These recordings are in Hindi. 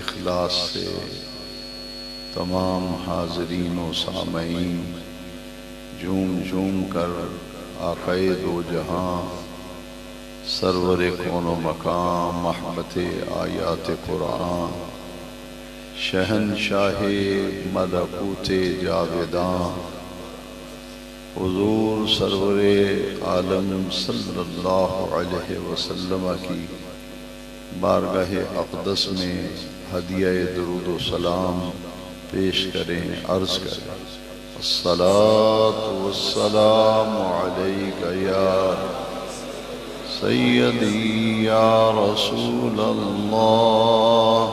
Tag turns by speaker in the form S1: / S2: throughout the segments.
S1: इखलास से तमाम हाज़रीन व सामईन झूम झूम कर आक़ाए दो जहां सरवरे कौनो मकाम महमते आयात कुरान शहनशाहे मलकूते जावेदां हुज़ूर सरवरे आलम सल्लल्लाहु अलैहि वसल्लम की बारगाहे अक़दस में हदिया दुरूद व सलाम पेश करें, अर्ज़ करें अस्सलातु वस्सलामु अलैका या सय्यदी या रसूल अल्लाह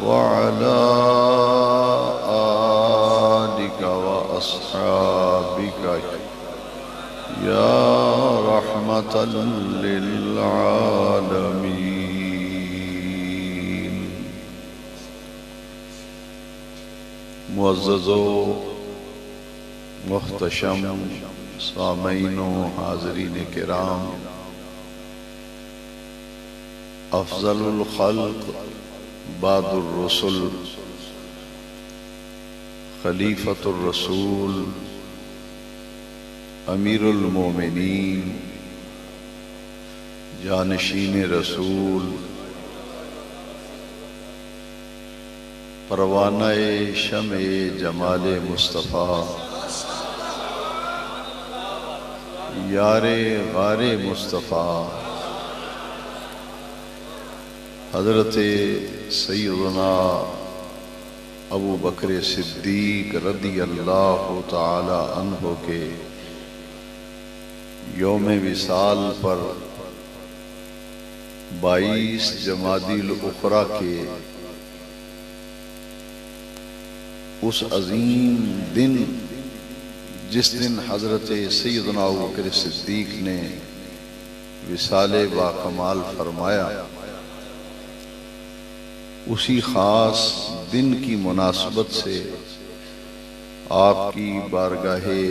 S1: व अला आलिका व अस्हाबिका या रहमतल लिल आलमीन। मुअज़्ज़ज़ो मुहतशम सामईनो हाज़रीन किराम, अफ़ज़लुल ख़ल्क़ बादुर रसूल खलीफतुर रसूल अमीरुल मोमिनीन जानशीन रसूल परवानाए शमे जमाले मुस्तफ़ा यारे गारे मुस्तफ़ा हज़रते सय्यदना अबू बकर सिद्दीक़ रज़ी अल्लाह तआला अन्हु के यौम विसाल पर 22 जमादिल उखरा के उस अजीम दिन, जिस दिन हजरत सैयदना अबू बकर सिद्दीक ने विसाले बाकमाल फरमाया, उसी खास दिन की मुनासबत से आपकी बारगाहे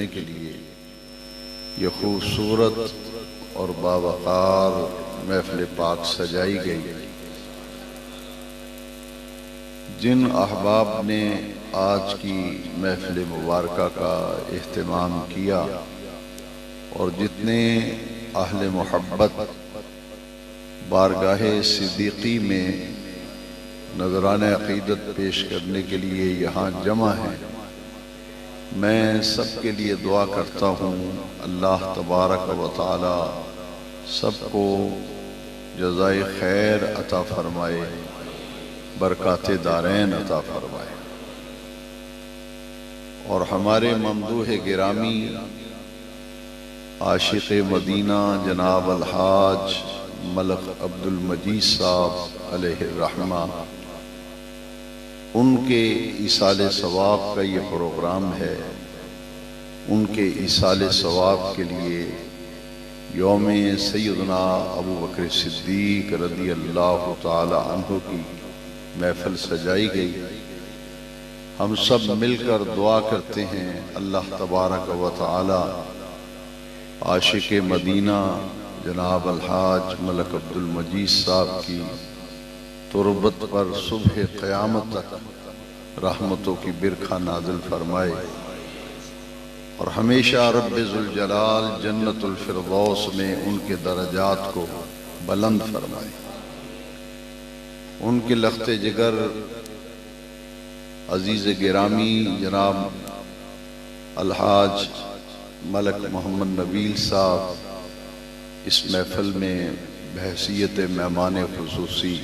S1: के लिए ये खूबसूरत और बावकार महफिल पाक सजाई गई। जिन अहबाब ने आज की महफिल मुबारका का एहतमाम किया और जितने अहले मोहब्बत बारगाहे सिद्दीकी में नज़राने अक़ीदत पेश करने के लिए यहाँ जमा हैं, मैं सबके लिए दुआ करता हूँ अल्लाह तबारक व तआला सबको जज़ाए खैर अता फरमाए, बरकाते दारैन अता फरमाए। और हमारे ममदूह गिरामी आशिक़ मदीना जनाब अलहाज मलक अब्दुल मजीद साहब अलैहि रहमा उनके ईसाले सवाब का ये प्रोग्राम है। उनके ईसाले सवाब के लिए यौम सैयदना अबू बकर सिद्दीक रज़ी अल्लाह ताला अन्हु की महफिल सजाई गई। हम सब मिलकर दुआ करते हैं अल्लाह तबारक व तआला आशिक मदीना जनाब अलहाज मलक अब्दुल मजीद साहब की तुरबत पर सुबह क़यामत तक रहमतों की बिरखा नाज़िल फरमाए और हमेशा रब्बे ज़ुल जलाल जन्नतुल फिरदौस में उनके दरजात को बुलंद फरमाए। उनके लख्ते जिगर अजीज़ गिरामी जनाब अलहाज मलक मोहम्मद नबील साहब इस महफिल में बहसीयत मेहमान खुसूसी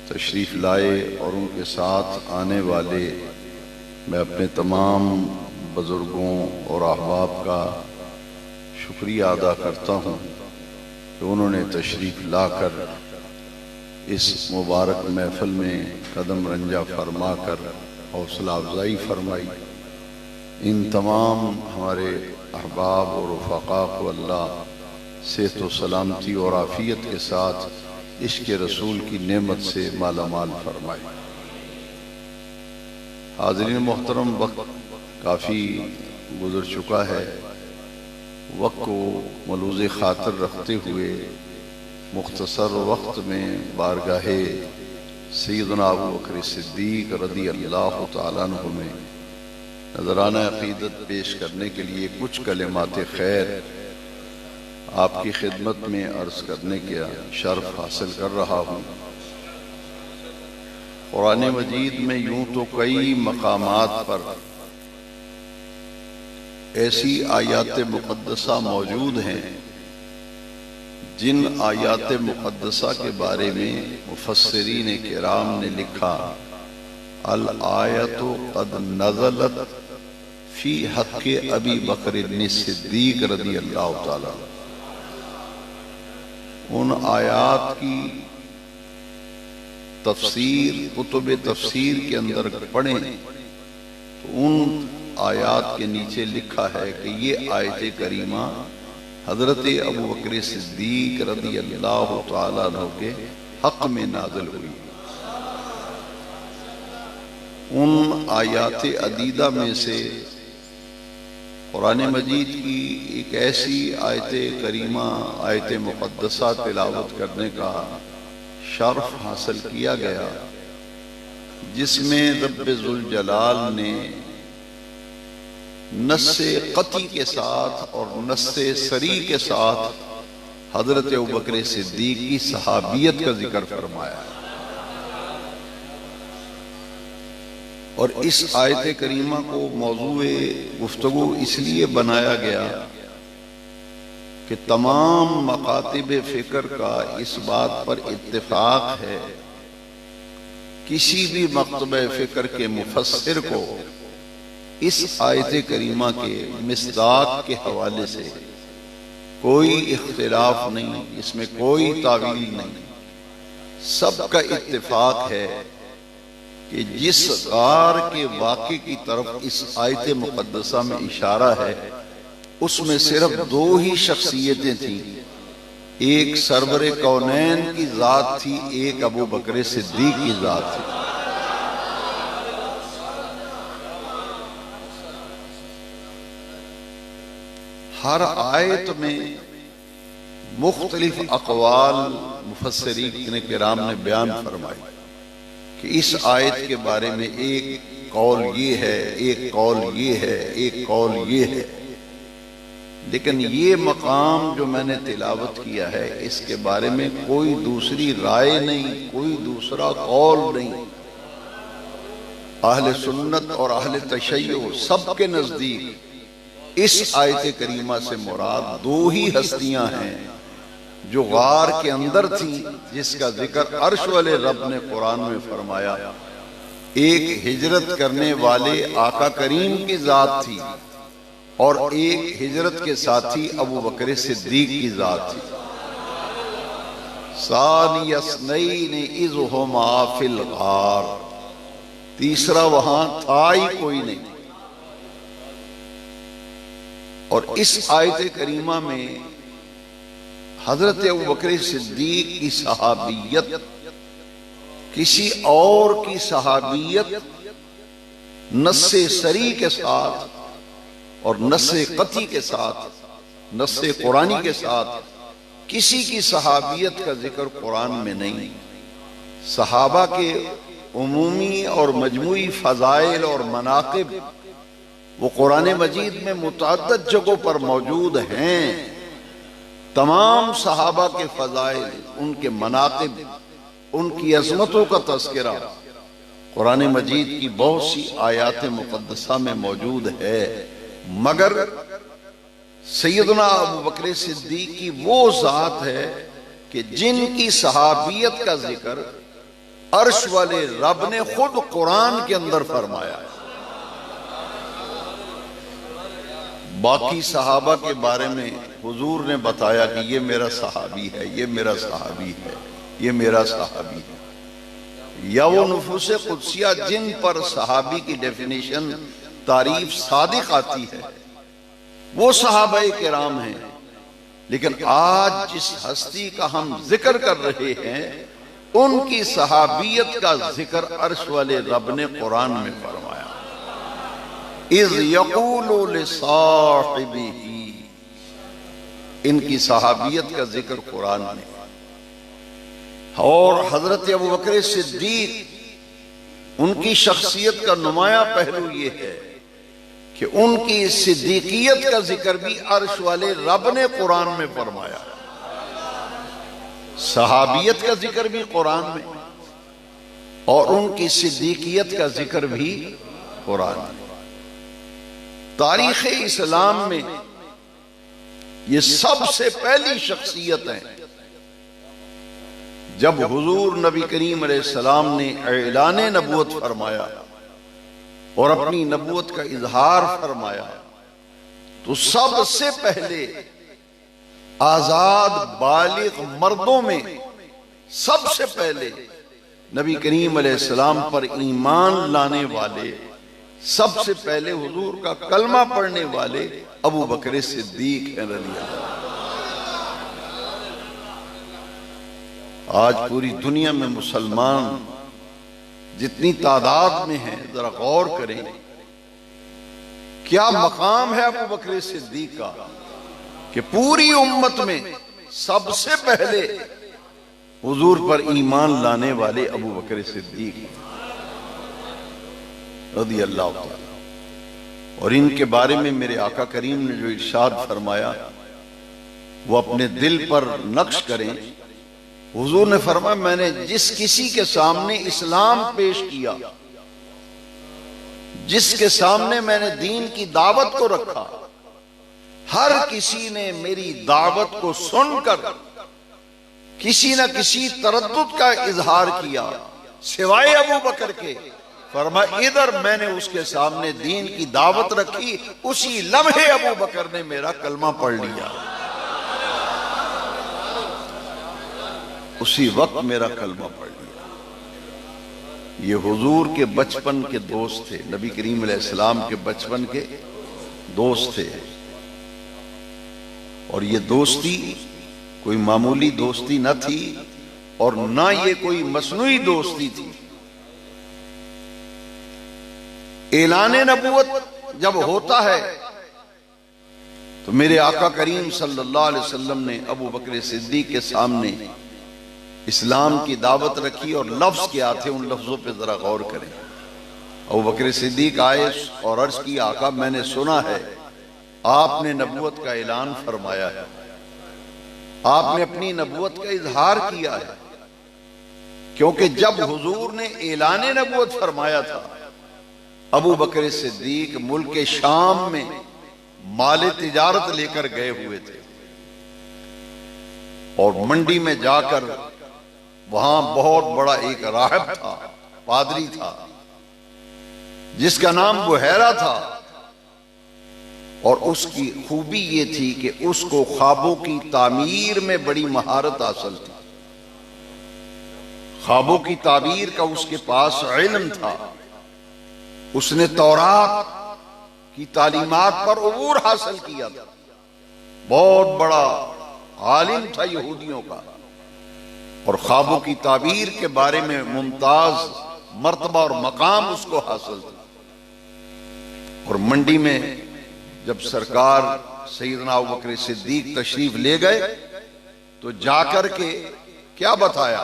S1: तशरीफ़ लाए और उनके साथ आने वाले मैं अपने तमाम बुज़ुर्गों और अहबाब का शुक्रिया अदा करता हूँ कि उन्होंने तशरीफ़ लाकर इस मुबारक महफिल में कदम रंजा फरमा कर हौसला अफजाई फरमाई। इन तमाम हमारे अहबाब और रफ़क़ा को अल्लाह सेहत व सलामती और आफ़ियत के साथ इश्क़ रसूल की नेमत से मालामाल फरमाए। हाज़रीन मोहतरम, वक्त काफ़ी गुज़र चुका है। वक्त को मलूज़ ख़ातिर रखते हुए मुख्तसर वक्त में बारगाहे सैयदना अबू बकर सिद्दीक रज़ी अल्लाह ताला अन्हु में नज़राना अक़ीदत पेश करने के लिए कुछ कलिमात खैर आपकी खिदमत में अर्ज़ करने का शर्फ हासिल कर रहा हूँ। कुरान मजीद में यूं तो कई मकामात पर ऐसी आयात मुक़द्दसा मौजूद हैं जिन आयात मुक़द्दसा के बारे में मुफस्सिरीन किराम ने लिखा, अल आयतु क़द नज़लत फ़ी हक़्क़ि अबी बकर सिद्दीक रज़ी अल्लाह ताला। उन आयात की तफसीर कुतुब तफसीर के अंदर पढ़ें तो उन आयात के नीचे लिखा है कि ये आयत करीमा हजरत अबू बकर सिद्दीक रज़ी अल्लाह ताला अन्हु के हक में नाज़िल हुई। उन आयात अदीदा में से कुरान मजीद की एक ऐसी आयत करीमा आयत मुक़द्दसा तिलावत करने का शर्फ हासिल किया गया जिसमें रब्बे ज़ुल जलाल ने नस्से क़ती के साथ और नस्से सरी के साथ हजरत अबू बकर सिद्दीक की सहाबियत का जिक्र फरमाया। और इस आयत करीमा को मौज़ूए गुफ्तगू इसलिए बनाया गया कि तमाम मकातिब फ़िक्र का इस बात पर इत्तिफ़ाक़ है, किसी भी मकतबे फ़िक्र के मुफस्सिर को इस आयत करीमा के मिस्दाक के हवाले से कोई इख्तिलाफ नहीं, इसमें कोई तावील नहीं। सबका इत्तिफाक है कि जिस गार के वाक़े की तरफ इस आयत मुक़द्दसा में इशारा है उसमें सिर्फ दो ही शख्सियतें थीं, एक सरवरे कौनैन की ज़ात थी, एक अबू बकर सिद्दीक की ज़ात थी। हर आयत में मुख्तलिफ अक़वाल मुफस्सिरीन किराम ने बयान फरमाई कि इस आयत के बारे में एक कौल ये है, एक कौल ये है, एक कौल ये है। लेकिन ये मकाम जो मैंने तिलावत किया है इसके बारे में कोई दूसरी राय नहीं, कोई दूसरा कौल नहीं। अहले सुन्नत और अहले तशय्युअ सबके नजदीक इस आयत करीमा से मुराद दो ही हस्तियां हैं जो गार के अंदर थी, जिसका जिक्र अर्श वाले रब ने कुरान में फरमाया। एक हिजरत करने वाले आका करीम की जात थी और एक हिजरत के साथी अबू बकर सिद्दीक की जात थी। सानियस्नैन इज़ हुमा फिल गार, तीसरा वहां था ही कोई नहीं। और इस आयत करीमा में हजरत अबू बकर सिद्दीक की सहाबियत किसी और की सहाबियत नस्से सरी के साथ और नस्से कती के साथ, नस्से कुरानी के साथ किसी की सहाबियत का जिक्र कुरान में नहीं। सहाबा के उमूमी और मजमूई फजाइल और मनाकिब वो कुरान मजीद में मुतअद्दिद जगहों पर मौजूद हैं। तमाम सहाबा के फजाइल, उनके मनाकिब, उनकी अजमतों का तज़किरा कुरान मजीद की बहुत सी आयात मुक़द्दसा में मौजूद है। मगर सैयदना अबू बकर सिद्दीक की वो जात है कि जिनकी सहाबियत का जिक्र अर्श वाले रब ने खुद कुरान के अंदर फरमाया। बाकी सहाबा के बारे में हुजूर ने बताया कि ये मेरा सहाबी है, ये मेरा सहाबी है, ये मेरा सहाबी है। या वो नुफूस कुदसिया जिन पर सहाबी की डेफिनेशन तारीफ सादिक आती है वो सहाबाए किराम हैं। लेकिन आज जिस हस्ती का हम जिक्र कर रहे हैं उनकी सहाबियत का जिक्र अर्श वाले रब ने कुरान में फरमाया। इज़ यक़ूलु लिसाहिबिही, इनकी सहाबियत का जिक्र कुरान में। और हजरत अबू बकर सिद्दीक उनकी शख्सियत का नुमाया पहलू ये है कि उनकी सिद्दीकियत का जिक्र भी अर्श वाले रब ने कुरान में फरमाया। सहाबियत का जिक्र भी कुरान में और उनकी सिद्दीकियत का जिक्र भी कुरान में। तारीख़ इस्लाम में ये सबसे पहली शख्सियत है जब हुजूर नबी करीम अलैहिस्सलाम ने ऐलान नबूवत फरमाया और अपनी नबूवत का इजहार फरमाया तो सबसे पहले आजाद बालिग मर्दों में सबसे पहले नबी करीम अलैहिस्सलाम पर ईमान लाने वाले, सबसे पहले हुजूर का कलमा पढ़ने वाले अबू बकर सिद्दीक हैं रज़ियल्लाहु। आज पूरी दुनिया में मुसलमान जितनी तादाद में हैं जरा गौर करें क्या मकाम है अबू बकर सिद्दीक का कि पूरी उम्मत में सबसे पहले हुजूर पर ईमान लाने वाले अबू बकर सिद्दीक रज़ियल्लाहु ताला। और इनके बारे में मेरे आका करीम ने जो इरशाद फरमाया वो अपने दिल पर नक्श करें। हुजूर ने फरमाया मैंने जिस किसी के सामने इस्लाम पेश किया, जिसके सामने मैंने दीन की दावत को रखा, हर किसी ने मेरी दावत को सुनकर किसी न किसी तरद्दुद का इजहार किया सिवाय अबू बकर के। फरमाया इधर मैंने उसके सामने दीन की दावत रखी, उसी लम्हे अबू बकर ने मेरा कलमा पढ़ लिया, उसी वक्त मेरा कलमा पढ़ लिया। ये हुजूर के बचपन के दोस्त थे, नबी करीम अलैहिस्सलाम के बचपन के दोस्त थे। और ये दोस्ती कोई मामूली दोस्ती न थी और ना ये कोई मसनूई दोस्ती थी। ऐलान नबूवत जब होता है तो मेरे आका करीम सल्लल्लाहु अलैहि वसल्लम ने अबू बकर सिद्दीक के सामने इस्लाम की दावत रखी और लफ्ज क्या थे उन लफ्जों पे जरा गौर करें। अबू बकर सिद्दीक आए और अर्ज की आका मैंने सुना है आपने नबूवत का ऐलान फरमाया है, आपने अपनी नबूवत का इजहार किया है। क्योंकि जब हुजूर ने ऐलान नबूवत फरमाया था अबू बकर सिद्दीक मुल्क शाम में माल तिजारत लेकर गए हुए थे और मंडी में जाकर वहां बहुत बड़ा एक राहिब था, पादरी था जिसका नाम बुहैरा था। और उसकी खूबी ये थी कि उसको ख्वाबों की तामीर में बड़ी महारत हासिल थी, ख्वाबों की ताबीर का उसके पास इल्म था। उसने तौरात की तालीमात पर उबूर हासिल किया था, बहुत बड़ा आलिम था यहूदियों का, और ख्वाबों की ताबीर के बारे में मुमताज मर्तबा और मकाम उसको हासिल था। और मंडी में जब सरकार सैयदना अबू बकर सिद्दीक तशरीफ ले गए तो जाकर के क्या बताया,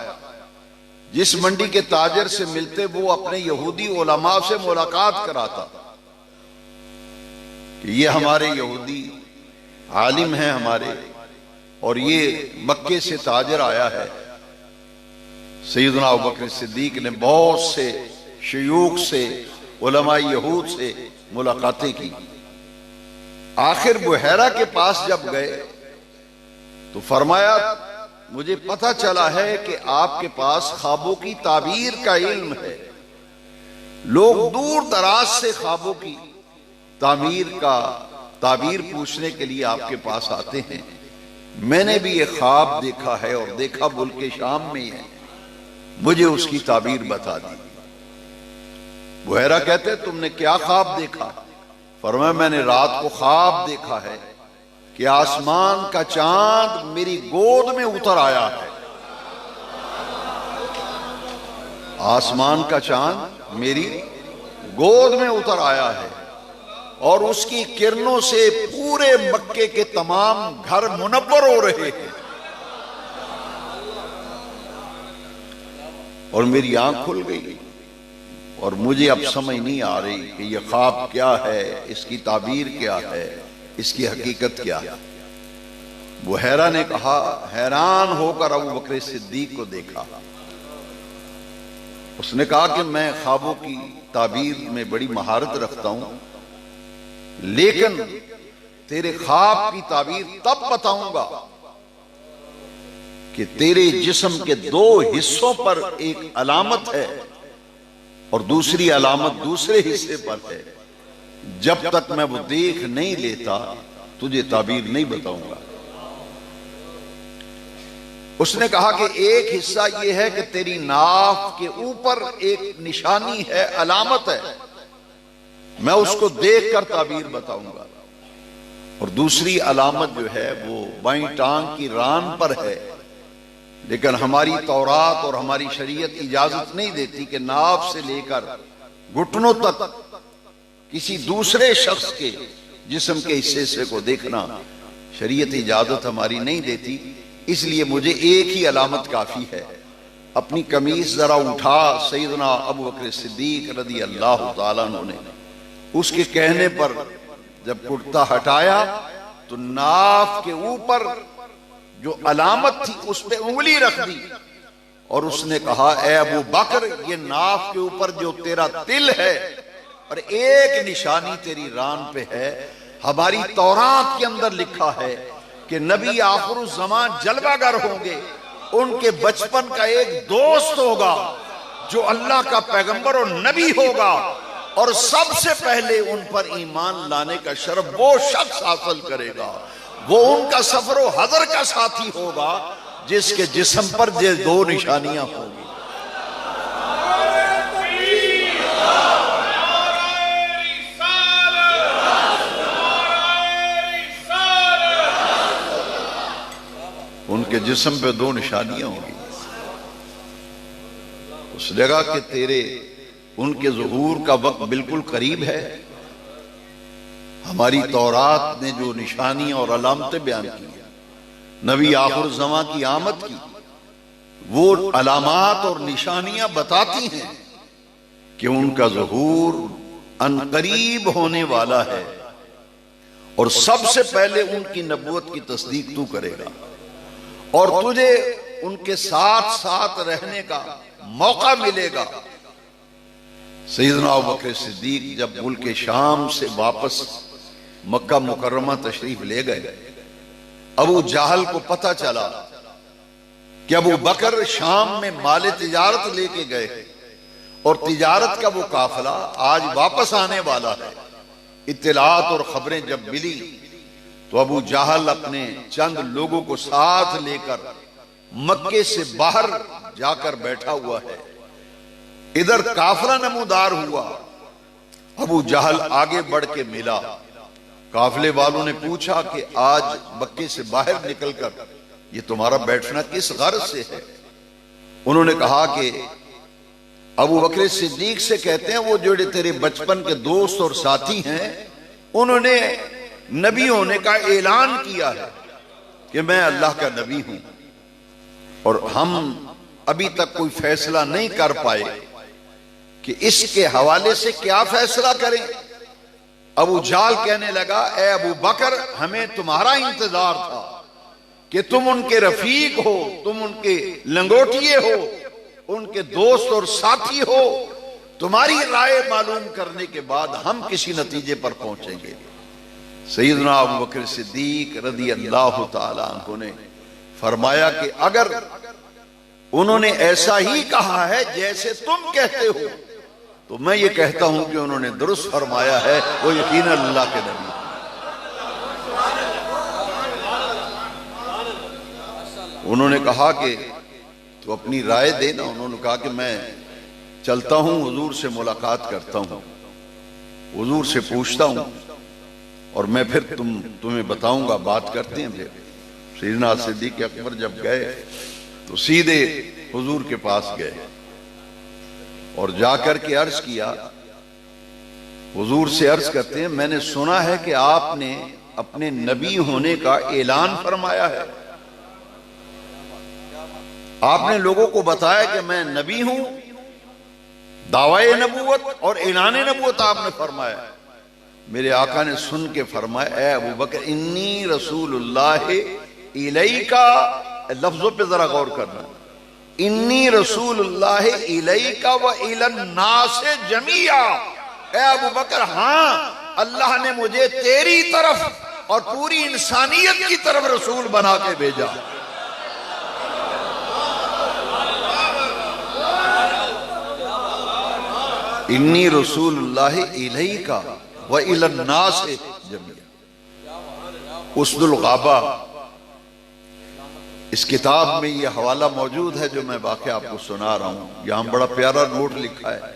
S1: जिस मंडी के ताजर से मिलते वो अपने यहूदी उलमा से मुलाकात कराता कि ये हमारे यहूदी आलिम हैं हमारे, और ये मक्के से ताजर आया है। सैयदना अबू बकर सिद्दीक ने बहुत से शयूख से, उलमा यहूद से मुलाकातें की। आखिर बुहैरा के पास जब गए तो फरमाया, मुझे पता चला है कि आपके पास ख्वाबों की ताबीर का इल्म है। लोग दूर दराज से ख्वाबों की ताबीर पूछने के लिए आपके पास आते हैं। मैंने भी ये ख्वाब देखा है, और देखा मुल्क के शाम में है, मुझे उसकी ताबीर बता दी। बुहैरा कहते, तुमने क्या ख्वाब देखा? फरमाया, मैंने रात को ख्वाब देखा है कि आसमान का चांद मेरी गोद में उतर आया है। आसमान का चांद मेरी गोद में उतर आया है, और उसकी किरणों से पूरे मक्के के तमाम घर मुनव्वर हो रहे हैं। और मेरी आंख खुल गई, और मुझे अब समझ नहीं आ रही कि यह ख्वाब क्या है, इसकी ताबीर क्या है, इसकी हकीकत क्या है। बुहैरा ने कहा, हैरान होकर अबू बकर सिद्दीक को देखा। उसने कहा कि मैं ख्वाबों की ताबीर में बड़ी महारत रखता हूं, लेकिन तेरे ख्वाब की ताबीर तब बताऊंगा कि तेरे जिस्म के दो हिस्सों पर एक अलामत है और दूसरी अलामत दूसरे हिस्से पर है। जब तक मैं वो देख नहीं लेता तुझे ताबीर नहीं बताऊंगा। उसने कहा कि एक हिस्सा यह है कि तेरी नाफ के ऊपर एक निशानी है, अलामत है, मैं उसको देखकर ताबीर बताऊंगा। और दूसरी अलामत जो है वो बाईं टांग की रान पर है, लेकिन हमारी तौरात और हमारी शरीयत इजाजत नहीं देती कि नाफ से लेकर घुटनों तक किसी दूसरे शख्स के जिस्म के हिस्से को देखना शरीयत इजाजत हमारी नहीं देती। इसलिए मुझे एक ही अलामत काफी है। अपनी कमीज जरा उठा सैयदना अबू बकर सिद्दीक रज़ी अल्लाह ताला अन्हु ने उसके कहने पर जब कुर्ता हटाया तो नाफ के ऊपर जो अलामत थी उस पे उंगली रख दी और उसने कहा, ए अबू बकर, ये नाफ के ऊपर जो तेरा तिल है और एक निशानी तेरी रान पे है, हमारी तौरात के अंदर लिखा है कि नबी आखिर ज़मान जलवागर होंगे, उनके बचपन का एक दोस्त होगा जो अल्लाह का पैगंबर और नबी होगा, और सबसे पहले उन पर ईमान लाने का शर्फ वो शख्स हासिल करेगा, वो उनका सफरो हजर का साथी होगा जिसके जिस्म पर ये दो निशानियां होंगी। उनके जिस्म पे दो निशानियां होंगी। उसने कहा कि तेरे उनके ज़ुहूर का वक्त बिल्कुल करीब है। हमारी तौरात ने जो निशानियां और अलामतें बयान की, नबी आखिर ज़मा की आमद की, वो अलामात और निशानियां बताती हैं कि उनका ज़ुहूर अनकरीब होने वाला है, और सबसे पहले उनकी नबूवत की तस्दीक तू करेगा और तुझे उनके साथ साथ रहने का मौका मिलेगा। सैयदना अबू बकर सिद्दीक जब मुल्क शाम से वापस मक्का मुकर्रमा तशरीफ ले गए, अबू जहल को पता चला कि अबू बकर शाम में माल तिजारत लेके गए और तिजारत का वो काफिला आज वापस आने वाला है। इत्तलात और खबरें जब मिली तो अबू जहल अपने चंद लोगों को साथ लेकर मक्के से बाहर जाकर बैठा हुआ है। इधर काफिला नमूदार हुआ, अबू जहल आगे बढ़ के मिला। काफिले वालों ने पूछा कि आज मक्के से बाहर निकलकर ये तुम्हारा बैठना किस गर्ज से है? उन्होंने कहा कि अबू बकर सिद्दीक से कहते हैं, वो जो तेरे बचपन के दोस्त और साथी हैं, उन्होंने नबी होने का ऐलान किया है कि मैं अल्लाह का नबी हूं, और हम अभी तक कोई फैसला नहीं कर पाए कि इसके हवाले से क्या फैसला करें। अबू जाल कहने लगा, ए अबू बकर, हमें तुम्हारा इंतजार था कि तुम उनके रफीक हो, तुम उनके लंगोटिए हो, उनके दोस्त और साथी हो। तुम्हारी राय मालूम करने के बाद हम किसी नतीजे पर पहुंचेंगे। सैयदना अबू बकर सिद्दीक रज़ी अल्लाह तआला अन्हु ने फरमाया कि अगर उन्होंने ऐसा ही कहा है जैसे तुम कहते हो, तो मैं ये कहता हूं कि उन्होंने दुरुस्त फरमाया है, वो यकीनन अल्लाह के नबी। उन्होंने कहा कि तो अपनी राय देना। उन्होंने कहा कि मैं चलता हूं, हुजूर से मुलाकात करता हूं, हुजूर से पूछता हूं और मैं फिर तुम्हें बताऊंगा, बात करते हैं। फिर सैयदना सिद्दीक़ अकबर जब गए तो सीधे हुजूर के पास गए और जाकर के अर्ज किया। हुजूर से अर्ज करते हैं, मैंने सुना है कि आपने अपने नबी होने का ऐलान फरमाया है। आपने लोगों को बताया कि मैं नबी हूं, दावाए नबूवत और ऐलान नबूवत आपने फरमाया। मेरे आका ने सुन के फरमाया, ए अबू बकर, इन्नी रसूलुल्लाह इलैका, लफ्जों पे जरा गौर करना, इन्नी रसूलुल्लाह इलैका व इलन नास जमिया। ए अबू बकर, हां, अल्लाह ने मुझे तेरी तरफ और पूरी इंसानियत की तरफ रसूल बना के भेजा। इन्नी रसूलुल्लाह इलैका व इलन नास जमिया। उसदुल गाबा, इस किताब में यह हवाला मौजूद है जो मैं वाक़या आपको सुना रहा हूं। यहां बड़ा प्यारा नोट लिखा है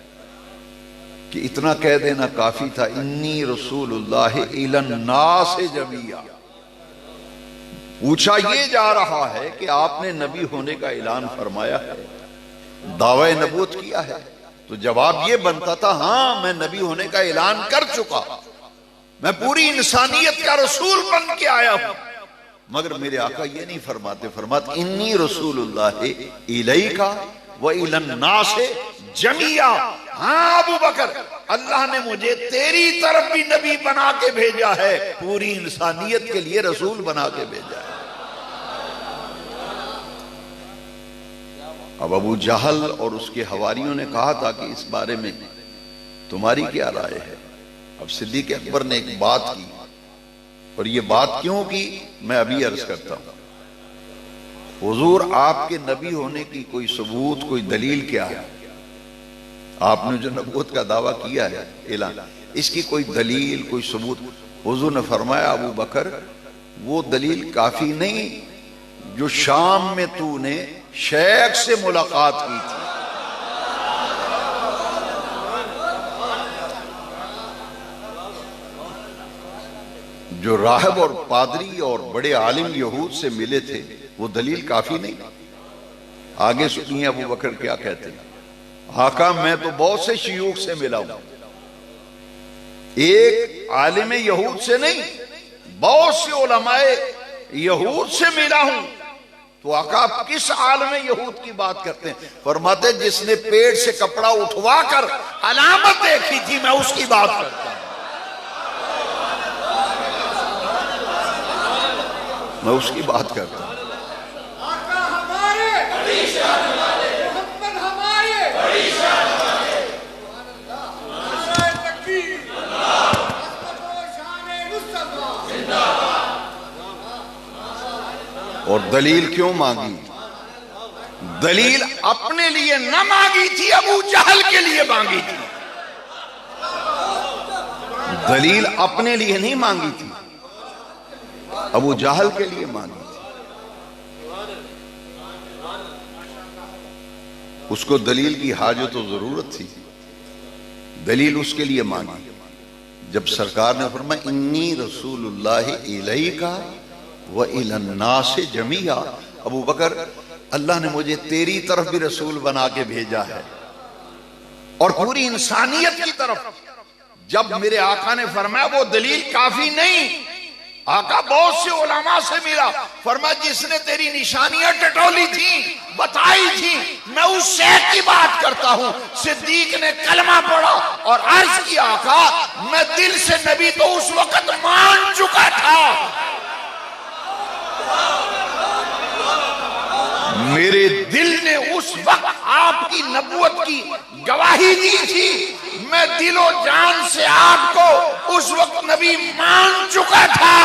S1: कि इतना कह देना काफी था, इन्नी रसूलुल्लाह इलन नास जमिया। पूछा ये जा रहा है कि आपने नबी होने का ऐलान फरमाया है, दावा नबूवत किया है, तो जवाब ये बनता था, हां, मैं नबी होने का ऐलान कर चुका, मैं पूरी इंसानियत का रसूल बन के आया हूं। मगर मेरे आका ये नहीं फरमाते इन्नी रसूलुल्लाह इलैका व इलन नास जमिया। हां अबू बकर, अल्लाह ने मुझे तेरी तरफ भी नबी बना के भेजा है, पूरी इंसानियत के लिए रसूल बना के भेजा है। अब अबू जहल और उसके हवारियों ने कहा था कि इस बारे में तुम्हारी क्या राय है? अब सिद्दीक़ अकबर ने एक बात की, और ये बात क्यों की मैं अभी अर्ज करता हूं। हुजूर, आपके नबी होने की कोई सबूत, कोई दलील क्या है? आपने जो नबूवत का दावा किया है, ऐलान, इसकी कोई दलील, कोई सबूत? हुजूर ने फरमाया, अबू बकर, वो दलील काफी नहीं जो शाम में तूने शेख से मुलाकात की थी। जो राहब और पादरी और बड़े आलिम यहूद से मिले थे, वो दलील काफी नहीं। आगे सुनिए अबू बकर क्या कहते हैं। आका, मैं तो बहुत से शियूख से मिला हूं, एक आलिम यहूद से नहीं, बहुत से उलमाए यहूद से मिला हूं। तो आका, आप किस आलिम यहूद की बात करते हैं? फरमाते, जिसने पेट से कपड़ा उठवा कर अलामत देखी थी, मैं उसकी बात करता हूं, मैं उसकी बात करता हूं। और दलील क्यों मांगी? दलील अपने लिए न मांगी थी, अबू जहल के लिए मांगी थी। दलील अपने लिए नहीं मांगी थी, अबू जहल के लिए मांगी थी। उसको दलील की हाजत तो जरूरत थी। दलील उसके लिए मांगी जब सरकार ने फरमाया इन्नी रसूलुल्लाह इलैका व इलन्नास जमीआ। अबू बकर, अल्लाह ने मुझे तेरी तरफ भी रसूल बना के भेजा है और पूरी इंसानियत की तरफ। जब मेरे आका ने फरमाया वो दलील काफी नहीं, आका बहुत से उलमा से मिला, फरमाया जिसने तेरी निशानियां टटोली थी, बताई थी, मैं उस शेख की बात करता हूं। सिद्दीक ने कलमा पढ़ा और अर्ज किया, आका मैं दिल से नबी तो उस वक्त मान चुका था, मेरे दिल ने उस वक्त आपकी नबूवत की गवाही दी थी, मैं दिलो जान से आपको उस वक्त नबी मान चुका था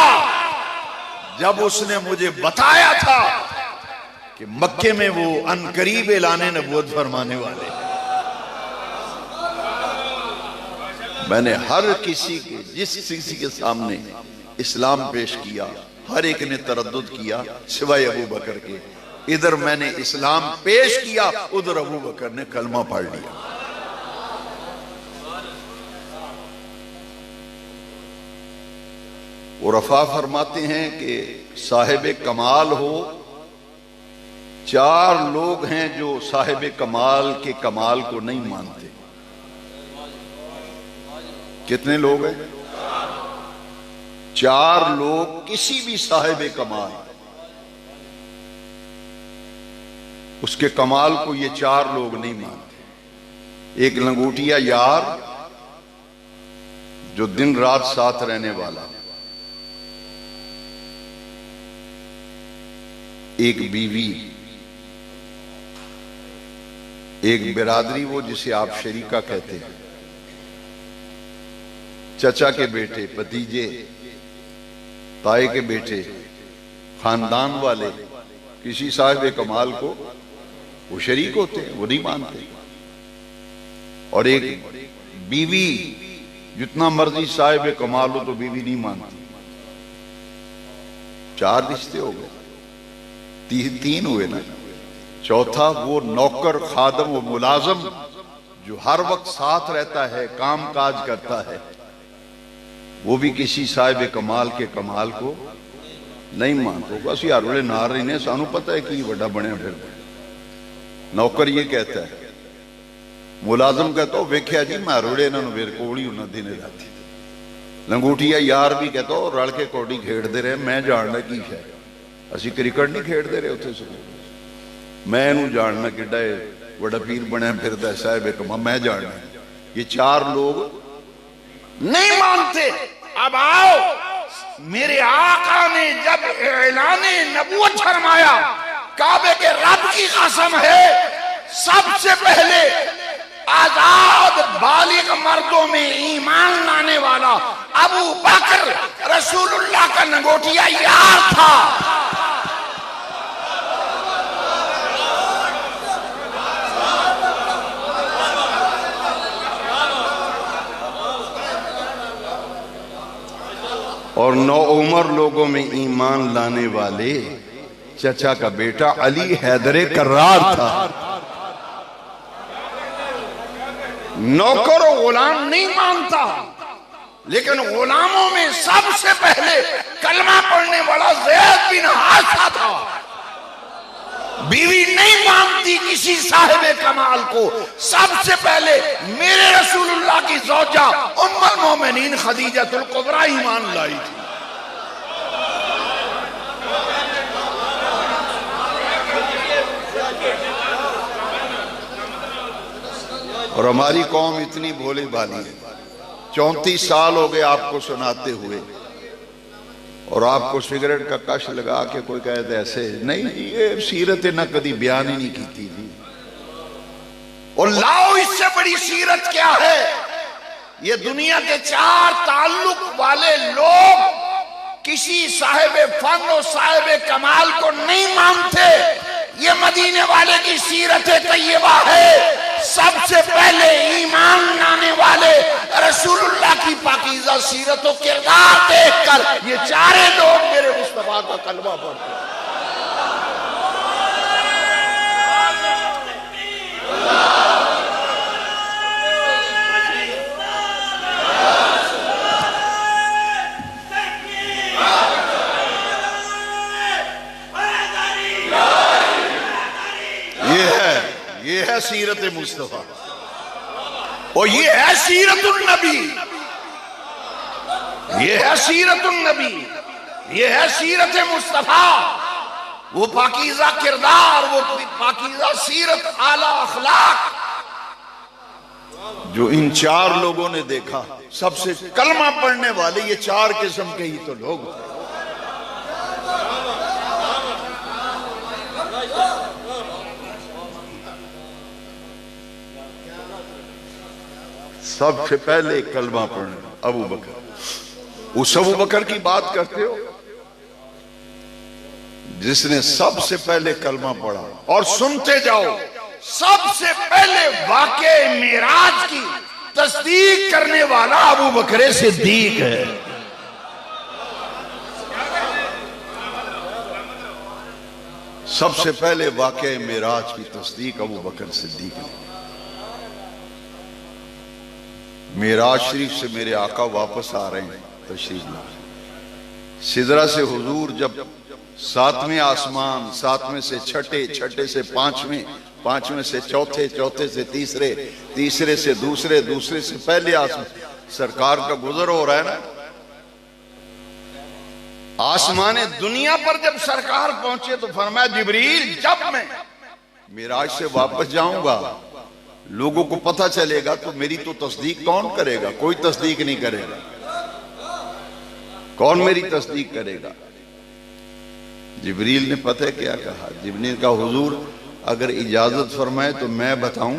S1: जब उसने मुझे बताया था कि मक्के में वो अनकरीब ऐलाने नबूवत फरमाने वाले। मैंने हर किसी के, जिस किसी के सामने इस्लाम पेश किया, हर एक ने तरद्दुद किया सिवाय अबू बकर के। इधर मैंने इस्लाम पेश किया, उधर अबू बकर ने कलमा पढ़ लिया। और रफा फरमाते हैं कि साहिब कमाल हो, 4 लोग हैं जो साहिब कमाल के कमाल को नहीं मानते। कितने लोग हैं? 4 लोग किसी भी साहिब कमाल, उसके कमाल को ये 4 लोग नहीं मानते। एक लंगोटिया यार जो दिन रात साथ रहने वाला, एक बीवी, एक बिरादरी वो जिसे आप शरीका कहते हैं, चचा के बेटे, भतीजे, ताए के बेटे, खानदान वाले किसी साहिब कमाल को वो शरीक होते हैं, वो नहीं मानते। और एक बीवी, जितना मर्जी साहिब कमाल हो तो बीवी नहीं मानती। 4 रिश्ते हो गए, 3 हुए ना। चौथा वो नौकर, खादम, वो मुलाजम जो हर वक्त साथ रहता है, काम काज करता है, वो भी किसी साहिब कमाल के कमाल को नहीं मानते। बस यार वाले नार रही ने, सानू पता है कि बड़ा बने। फिर नौकर ये कहता है, मुलाजम कहता हो वेख्या जी मैं रोड़े इन्होंने मेरे कोल ही होना दिन राती। लंगूटिया यार भी कहता हो रल के कौडी खेड़ते रहे, मैं जानना की है, असी क्रिकेट नहीं खेड़ते रहे उत्थे सुबह, मैं इनू जानना किड्डा बड़ा पीर बनया फिरदा साहिब कमाल, मैं जानना। ये 4 लोग नहीं मानते। अब आओ, मेरे आका ने जब ऐलाने नबूवत फरमाया, काबे के रब की कसम है, सबसे पहले आजाद बालिग मर्दों में ईमान लाने वाला अबू बकर रसूलुल्लाह का लंगोटिया यार था। और 9 उमर लोगों में ईमान लाने वाले चचा का बेटा अली हैदरे कर्रार था। नौकर और गुलाम नहीं मानता, लेकिन गुलामों में सबसे पहले कलमा पढ़ने वाला ज़ैद बिन हारिसा था। बीवी नहीं मानती किसी साहिब कमाल को, सबसे पहले मेरे रसूलुल्लाह की ज़ौजा उम्मुल मोमिनीन खदीजतुल कुबरा ईमान लाई थी। और हमारी कौम इतनी भोली भाली है, 34 साल हो गए आपको सुनाते हुए, और आपको सिगरेट का कश लगा के कोई कहते ऐसे नहीं, ये सीरत ना कभी बयान ही नहीं की थी। और लाओ इससे बड़ी सीरत क्या है? ये दुनिया के 4 ताल्लुक वाले लोग किसी साहिब फन और साहिब कमाल को नहीं मानते। ये मदीने वाले की सीरत तैयबा है। सबसे पहले ईमान लाने वाले रसूलुल्लाह की पाकीज़ा सीरत और किरदार देखकर ये 4 लोग मेरे मुस्तफा का कलमा पढ़ते हैं। सीरत मुस्तफा। और ये है सीरतुन नबी, ये है सीरतुन नबी, ये है सीरत मुस्तफा। वो पाकीज़ा किरदार, वो पाकीज़ा सीरत, आला अखलाक जो इन चार लोगों ने देखा। सबसे कलमा पढ़ने वाले ये चार किस्म के ही तो लोग थे। सबसे पहले कलमा पढ़ने अबू बकर। उस अबू बकर की बात करते हो जिसने सबसे पहले कलमा पढ़ा। और सुनते जाओ, सबसे पहले वाक़े मेराज की तस्दीक करने वाला अबू बकर सिद्दीक है। सबसे पहले वाक़े मेराज की तस्दीक अबू बकर सिद्दीक ने। मेराज शरीफ से मेरे आका वापस आ रहे हैं, तशरीफ ला। सिदरा से हुजूर जब सातवें आसमान, सातवें से छठे, छठे से पांचवें, पांचवें से चौथे, चौथे से तीसरे, तीसरे से दूसरे, दूसरे से पहले आसमान, सरकार का गुजर हो रहा है ना। आसमान दुनिया पर जब सरकार पहुंचे तो फरमाया जिब्रील जब मैं मेराज से वापस जाऊंगा लोगों को पता चलेगा तो मेरी तो तस्दीक कौन करेगा? कोई तस्दीक नहीं करेगा। कौन मेरी तस्दीक करेगा? जिब्रील ने पता है क्या कहा? जिब्रील का हुजूर अगर इजाजत फरमाए तो मैं बताऊं।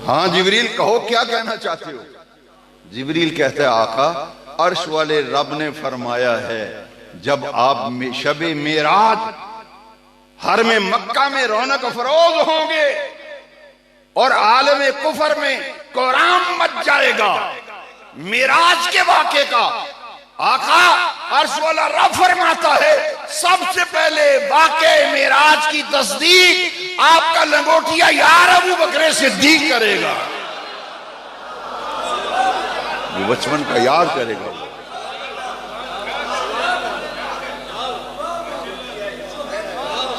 S1: हाँ जिब्रील कहो, क्या कहना चाहते हो? जिब्रील कहते हैं आका अर्श वाले रब ने फरमाया है जब आप शबे मेराज हर में मक्का में रौनक अफरोज होंगे और आलम कुफर में कोराम मच जाएगा। मेराज के वाक़े का आका अर्श वाला रब फरमाता है सबसे पहले वाक़े मेराज की तस्दीक आपका लंगोटिया यार अबू बकर सिद्दीक करेगा। वो बचपन का यार करेगा।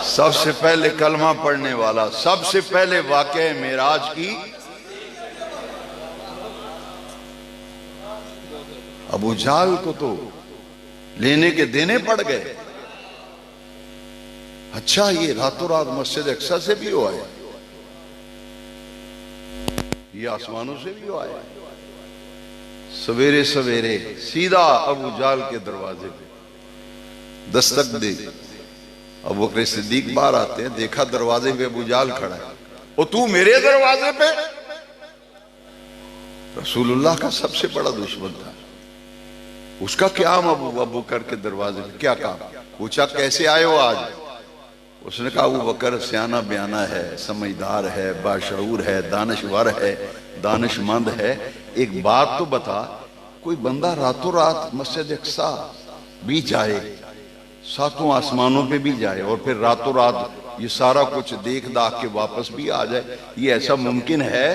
S1: सबसे पहले कलमा पढ़ने वाला, सबसे पहले वाक़े मेराज की अबू जाल को तो लेने के देने पड़ गए। अच्छा ये रातों रात मस्जिद अक्सा से भी हुआ है, ये आसमानों से भी हुआ है। सवेरे सवेरे सीधा अबू जाल के दरवाजे पे दस्तक दे। अबू बकर सिद्दीक बाहर आते हैं, देखा दरवाजे पे अबू जाल खड़ा है। और तू मेरे दरवाजे पे? रसूलुल्लाह का सबसे बड़ा दुश्मन था। उसका क्या अबू बकर के दरवाजे पे क्या काम? पूछा कैसे आए हो आज? उसने कहा अबू बकर सियाना बयाना है, समझदार है, बाशऊर है, दानश्वर है, दानिशमंद है। एक बात तो बता, कोई बंदा रातों रात मस्जिद अक्सा भी जाए, सातों आसमानों पे भी जाए और फिर रातों रात ये सारा कुछ देख दाख के वापस भी आ जाए, ये ऐसा मुमकिन है?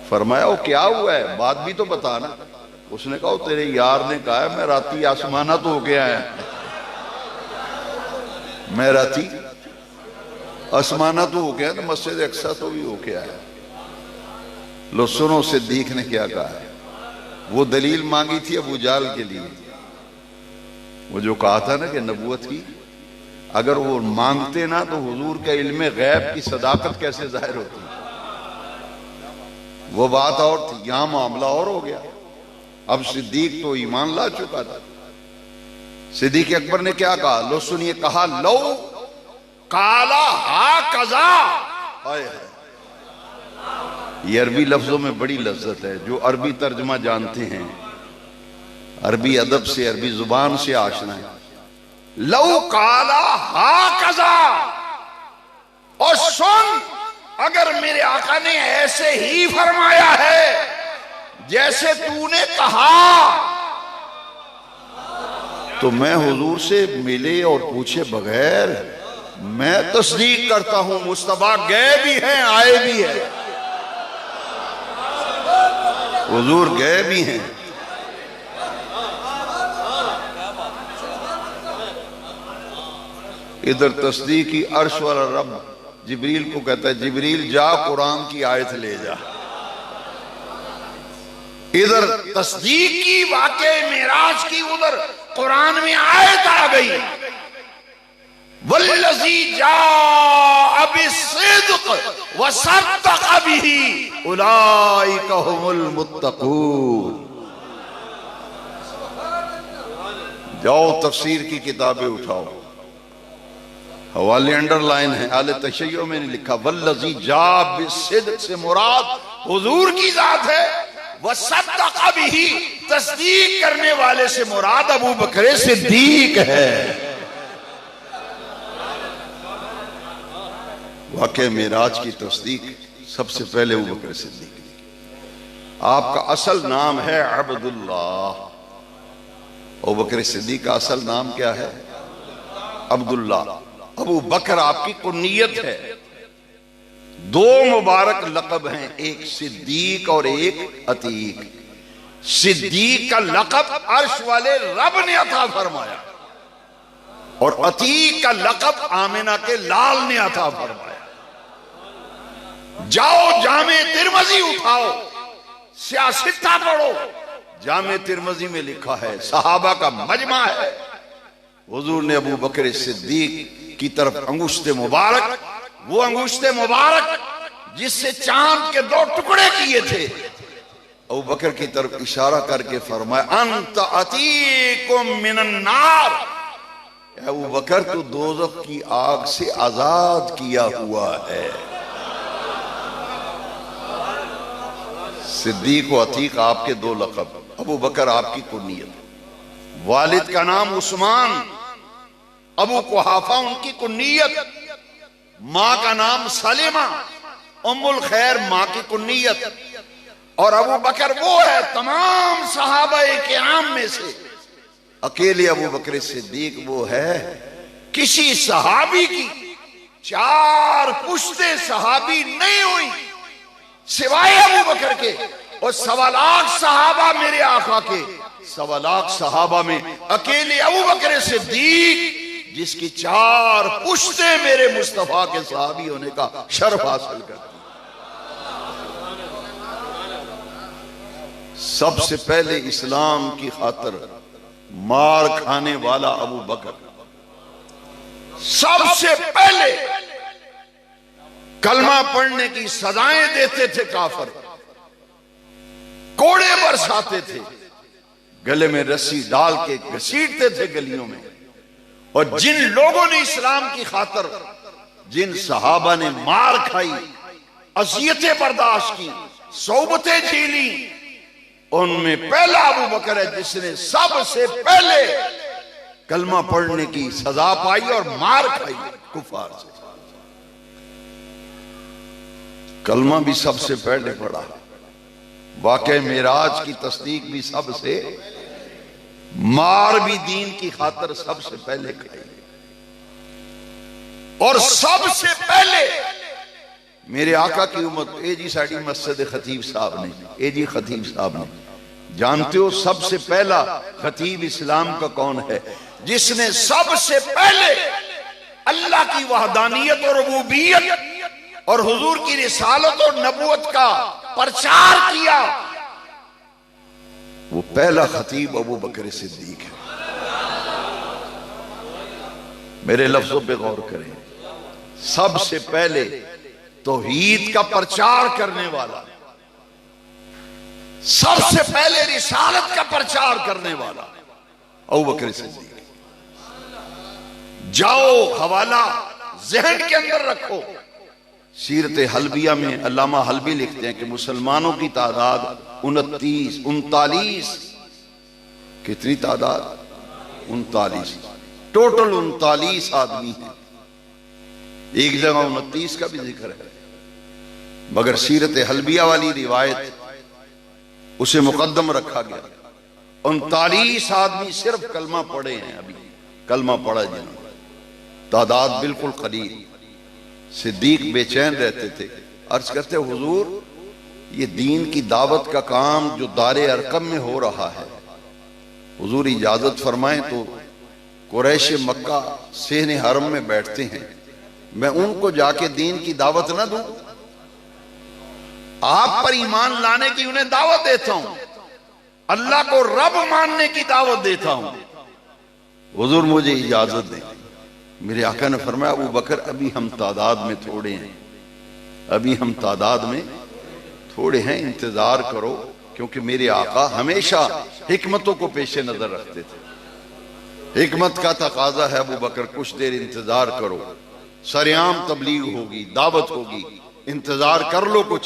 S1: फरमाया वो क्या हुआ है, बात भी तो बताना। उसने कहा तेरे यार ने कहा है मैं राती आसमाना तो होके आया, मैं राती आसमाना तो होके आया, तो मस्जिद अक्सा तो भी होके आया। लो सुनो सिद्दीक ने क्या कहा है। वो दलील मांगी थी अबू जाल के लिए, वो जो कहा था ना कि नबूवत की अगर वो मांगते ना तो हुजूर के इल्म गैब की सदाकत कैसे जाहिर होती। वो बात और थी, यहां मामला और हो गया। अब सिद्दीक तो ईमान ला चुका था। सिद्दीक अकबर ने क्या कहा? लो सुनिए, कहा लो काला हा कजा। ये अरबी लफ्जों में बड़ी लज्जत है। जो अरबी तर्जमा जानते हैं, अरबी अदब से, अरबी जुबान से आशना है। लव काला हा कजा, और सुन अगर मेरे आका ने ऐसे ही फरमाया है जैसे तूने कहा, तो मैं हुजूर से मिले और पूछे बगैर मैं तस्दीक करता हूं। मुस्तफा गए भी हैं, आए भी हैं, हुजूर गए भी हैं। इधर तस्दीकी अर्श वाला रब जिब्रील को कहता है, जिब्रील जा कुरान की आयत ले जा। इधर तस्दीकी वाक़े मेराज की, उधर कुरान में आयत आ गई, वल्लज़ी जाअ बिस्सिद्क़ व सद्दक़ बिही उलाइका हुमुल मुत्तक़ून। जाओ तफसीर की किताबें उठाओ, हवाले अंडरलाइन है, आले तशय्यो में लिखा वल्लज़ी जाअ बिस्सिद्क़ से मुराद हुजूर की जात है, व सद्दक़ बिही तस्दीक करने वाले से मुराद अबू बकर सिद्दीक है। वाक़े मेराज की तस्दीक सबसे पहले अबू बकर सिद्दीक। आपका असल नाम है अब्दुल्लाह। अबू बकर सिद्दीक का असल नाम क्या है? अब्दुल्ला। अबू बकर आपकी कुन्नियत है। दो मुबारक लक़ब हैं, एक सिद्दीक और एक अतीक। सिद्दीक का लक़ब अर्श वाले रब ने अता फरमाया और अतीक का लक़ब आमिना के लाल ने अता फरमाया। जाओ जामे तिरमजी उठाओ, सियासिता पढ़ो, जामे तिरमजी में लिखा है, सहाबा का मजमा है। हुजूर ने अबू बकर सिद्दीक की तरफ अंगुश्ते मुबारक, वो अंगुश्ते मुबारक जिससे चांद के दो टुकड़े किए थे, अबू बकर की तरफ इशारा करके फरमाया, अंत अतीकुम मिनन नार, अबू बकर तो दोज़ख की आग से आजाद किया हुआ है। सिद्दीक व अतीक आपके दो लक़ब, अबू बकर आपकी कुन्नियत। वालिद का नाम उस्मान, अबू कुहाफा उनकी कुन्नियत। माँ का नाम सलीमा, उम्मुल खैर माँ की कुन्नियत। और अबू बकर वो है तमाम सहाबाए किराम में से अकेले अबू बकर सिद्दीक वो है, किसी सहाबी की चार पुश्ते सहाबी नहीं हुई सिवाय अबू बकर के। और 1.25 लाख सहाबा मेरे आका के, 1.25 लाख सहाबा में अकेले अबू बकर सिद्दीक जिसकी 4 पुश्ते मेरे मुस्तफा के सहाबी होने का शर्फ हासिल कर। सबसे पहले इस्लाम की खातिर मार खाने वाला अबू बकर, सबसे पहले कलमा पढ़ने की सजाएं देते थे काफिर, कोड़े बरसाते थे, गले में रस्सी डाल के घसीटते थे गलियों में। और जिन लोगों ने इस्लाम की खातिर, जिन सहाबा ने मार खाई, अज़ियतें बर्दाश्त की, सोबतें झेली, उनमें पहला अबू बकर है जिसने सबसे पहले कलमा पढ़ने की सजा पाई और मार खाई कुफार से। कलमा भी सबसे पहले पढ़ा, वाक़े मेराज की तस्दीक भी सबसे, मार भी दीन की खातिर सबसे पहले खाई। और सबसे पहले मेरे आका की उम्मत, ए जी साड़ी मस्जिद खतीब साहब ने, ए जी खतीब साहब ने, जानते हो सबसे पहला खतीब इस्लाम का कौन है? जिसने सबसे पहले अल्लाह की वहदानियत और रुबूबियत और हुजूर की रिसालत और नबूवत का प्रचार किया, वो पहला खतीब अबू बकर सिद्दीक है। मेरे लफ्जों पे गौर करें, सबसे पहले तौहीद का प्रचार करने वाला, सबसे पहले रिसालत का प्रचार करने वाला अबू बकर सिद्दीक। जाओ हवाला जहन के अंदर रखो, सीरत हल्बिया में अल्लामा हल्बी लिखते हैं कि मुसलमानों की तादाद 39 कितनी तादाद? 39, टोटल 39 आदमी है। एक जगह 29 का भी जिक्र है, मगर सीरत हल्बिया वाली रिवायत उसे मुकद्दम रखा गया। 39 आदमी सिर्फ कलमा पढ़े हैं, अभी कलमा पढ़ा जिन्होंने, तादाद बिल्कुल करीब। सिद्दीक बेचैन रहते थे, अर्ज करते हुजूर ये दीन की दावत का काम जो दारे अरकम में हो रहा है, हुजूर इजाजत फरमाएं तो कुरैश मक्का सेहने हरम में बैठते हैं, मैं उनको जाके दीन की दावत ना दूं? आप पर ईमान लाने की उन्हें दावत देता हूं, अल्लाह को रब मानने की दावत देता हूं, हुजूर मुझे इजाजत दें। मेरे आका ने फरमाया, अबू बकर अभी हम तादाद में थोड़े हैं, अभी हम तादाद में थोड़े हैं, इंतजार करो। क्योंकि मेरे आका हमेशा हिकमतों को पेश नजर रखते थे। हिकमत का तकाजा है अबू बकर कुछ देर इंतजार करो, सरेआम तबलीग होगी, दावत होगी, इंतजार कर लो कुछ।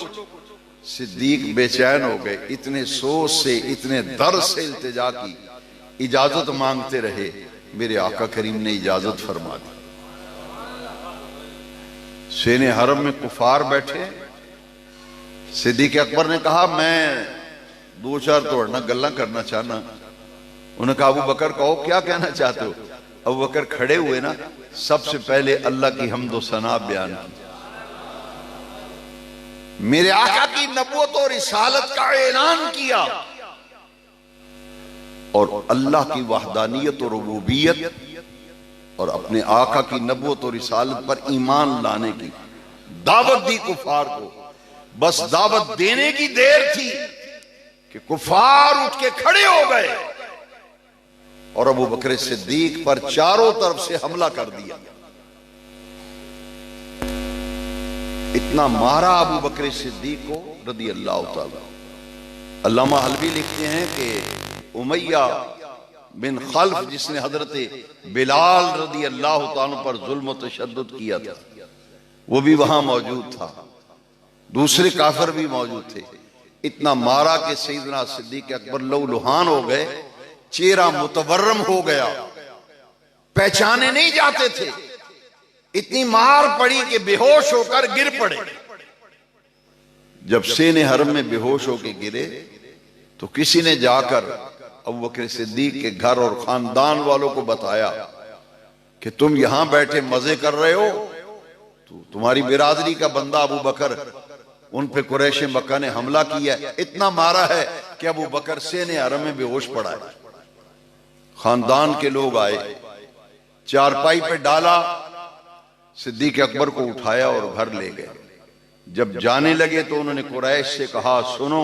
S1: सिद्दीक बेचैन हो गए, इतने सोच से इतने दर्द से इल्तिजा की, इजाजत मांगते रहे। मेरे आका करीम ने इजाजत फरमा दी। सेने हरम में कुफार बैठे। सिद्दीक अकबर ने कहा, मैं दो चार तोड़ना गल्ला करना चाहना। उन्होंने कहा, अबू बकर कहो क्या कहना चाहते हो। अबू बकर खड़े हुए ना, सबसे पहले अल्लाह की हम्दो सना बयान की, मेरे आका की नबूवत और रिसालत का ऐलान किया और अल्लाह की वहदानियत और रुबूबियत और अपने आका की नबूवत और रिसालत पर ईमान लाने की दावत दी कुफार को। बस दावत देने की देर थी कि कुफार उठ के खड़े हो गए और अबू बकर सिद्दीक पर चारों तरफ से हमला कर दिया। इतना मारा अबू बकर सिद्दीक को रदी अल्लाह तआला। अल्लामा हलवी लिखते हैं कि उमैया बिन खल्फ, जिसने हजरत बिलाल रदी अल्लाह तआला पर जुल्म और तशद्दुद किया था, वो भी वहां मौजूद था, दूसरे काफिर भी मौजूद थे। इतना मारा कि सैयदना सिद्दीक अकबर लहूलुहान हो गए, चेहरा मुतवर्रम हो गया, पहचाने नहीं जाते थे। इतनी मार पड़ी कि बेहोश होकर गिर पड़े। जब सेने हरम में बेहोश होकर गिरे तो किसी ने जाकर अबू बकर सिद्दीक के घर और खानदान वालों को बताया कि तुम यहां बैठे मजे कर रहे हो, तो तुम्हारी बिरादरी का बंदा अबू बकर, उन पे कुरैश मक्का ने हमला किया है, इतना मारा है कि अबू बकर सेने हरम में बेहोश पड़ा है। खानदान के लोग आए, चारपाई पे डाला, सिद्दीक अकबर को उठाया और घर ले गए। जब जाने लगे तो उन्होंने कुरैश से कहा, सुनो,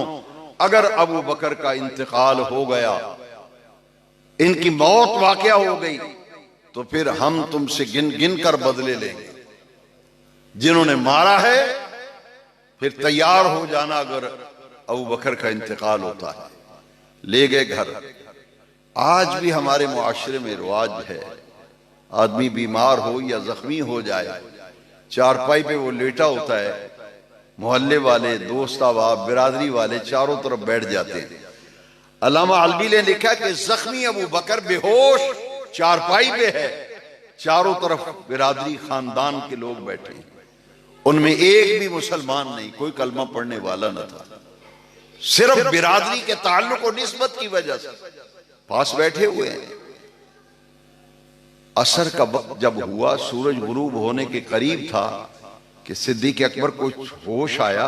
S1: अगर अबू बकर का इंतकाल हो गया, इनकी मौत वाकया हो गई, तो फिर हम तुमसे गिन गिन कर बदले लेंगे। जिन्होंने मारा है फिर तैयार हो जाना अगर अबू बकर का इंतकाल होता है। ले गए घर। आज भी हमारे मुआशरे में रिवाज है, आदमी बीमार हो या जख्मी हो जाए, चारपाई पे वो लेटा होता है, मोहल्ले वाले, दोस्त अहबाब, बिरादरी वाले चारों तरफ बैठ जाते हैं। अल्लामा अलवी ने लिखा कि जख्मी अबू बकर बेहोश चारपाई पे है, चारों तरफ बिरादरी खानदान के लोग बैठे हैं, उनमें एक भी मुसलमान नहीं, कोई कलमा पढ़ने वाला न था, सिर्फ बिरादरी के ताल्लुक और निस्बत की वजह से पास बैठे हुए हैं। असर का वक्त जब हुआ, सूरज गुरूब होने के करीब था कि सिद्दीक अकबर को होश आया।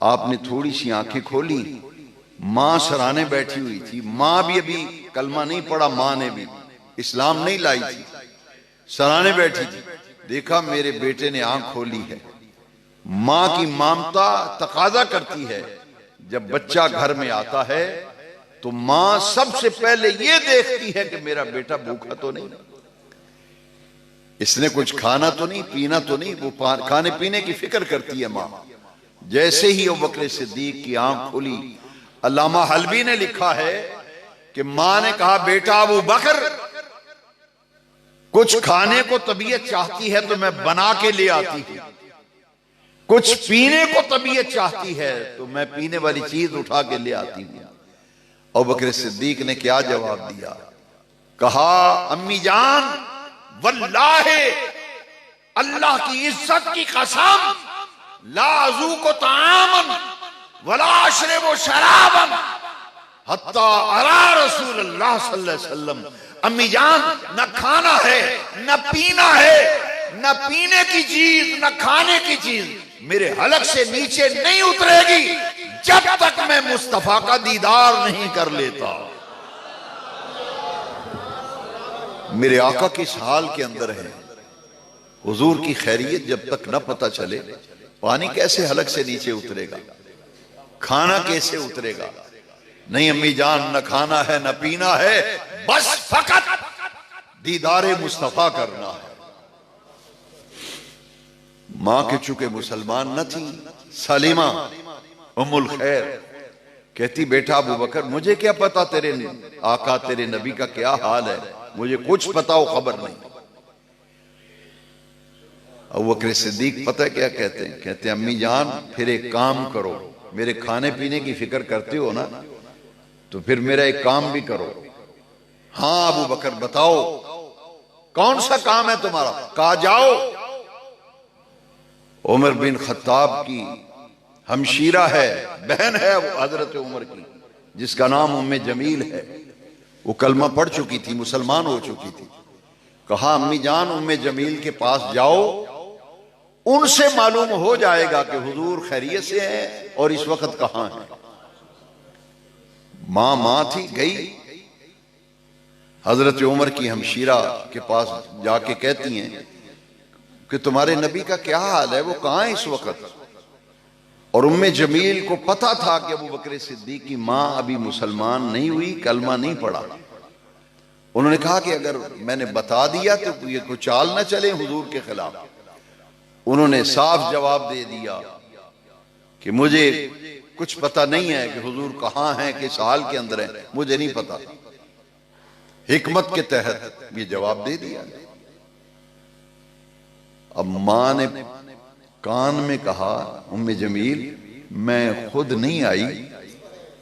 S1: आपने थोड़ी सी आंखें खोली, मां सराने बैठी हुई थी। मां भी अभी कलमा नहीं पढ़ा, मां ने भी इस्लाम नहीं लाई थी, सराने बैठी थी। देखा मेरे बेटे ने आंख खोली है। मां की ममता तकाजा करती है, जब बच्चा घर में आता है तो मां सबसे पहले ये देखती है कि मेरा बेटा भूखा तो नहीं, इसने कुछ खाना तो नहीं, पीना तो नहीं, वो खाने पीने की फिक्र करती है मां। जैसे ही अबू बकर सिद्दीक की आंख खुली, अल्लामा हलवी ने लिखा है कि मां ने कहा, बेटा अबू बकर, कुछ खाने को तबीयत चाहती है तो मैं बना के ले आती हूं, कुछ पीने को तबीयत चाहती है तो मैं पीने वाली चीज उठा के ले आती हूं। अबू बकर सिद्दीक ने क्या जवाब दिया? कहा, अम्मी जान, वल्लाहे, अल्लाह की इज्जत की कसम, ला अज़ूक़ु तामन वला अशरबु शराबन हत्ता अरा रसूलुल्लाह सल्लल्लाहु अलैहि वसल्लम। अम्मी जान, न खाना है, न पीना है, न पीने की चीज, न खाने की चीज मेरे हलक से नीचे नहीं उतरेगी जब तक मैं मुस्तफा का दीदार नहीं कर लेता। मेरे आका किस हाल के अंदर है। हुजूर की खैरियत जब तक न पता चले, पानी कैसे हलक से नीचे उतरेगा, खाना कैसे उतरेगा। नहीं अम्मी जान, न खाना है न पीना है, बस फकत दीदारे मुस्तफा करना है। मां के चूंकि मुसलमान न थी, सलीमा उम्मुल खैर कहती, बेटा अबू बकर मुझे क्या पता तेरे आका तेरे नबी का क्या हाल है, मुझे कुछ पता हो खबर नहीं। अबू बकर सिद्दीक पता है क्या कहते हैं? कहते हैं अम्मी जान फिर एक काम करो, मेरे खाने पीने की फिक्र करते हो ना, तो फिर मेरा एक काम भी करो। हाँ अबू बकर बताओ कौन सा काम है तुम्हारा? कहा जाओ। उमर बिन खत्ताब की हमशीरा है, बहन है वो हजरत उमर की, जिसका नाम उम्मे जमील है। वो कलमा पढ़ चुकी थी, मुसलमान हो चुकी थी। कहा अम्मी जान उम्मे जमील के पास जाओ, उनसे मालूम हो जाएगा कि हुजूर खैरियत से हैं और इस वक्त कहां हैं। मां थी, गई हजरत उमर की हमशीरा के पास जाके कहती हैं कि तुम्हारे नबी का क्या हाल है, वो कहां है इस वक्त। और उम्मे जमील को पता था कि अबू बकर सिद्दीक की मां अभी मुसलमान नहीं हुई, कलमा नहीं पड़ा। उन्होंने कहा कि अगर मैंने बता दिया तो ये कोई चाल ना चले हुजूर के खिलाफ। उन्होंने साफ जवाब दे दिया कि मुझे कुछ पता नहीं है कि हुजूर कहां हैं, किस हाल के अंदर है, मुझे नहीं पता। हिकमत के तहत ये जवाब दे दिया। अब मां ने कान में कहा, उम्मे जमील मैं खुद नहीं आई,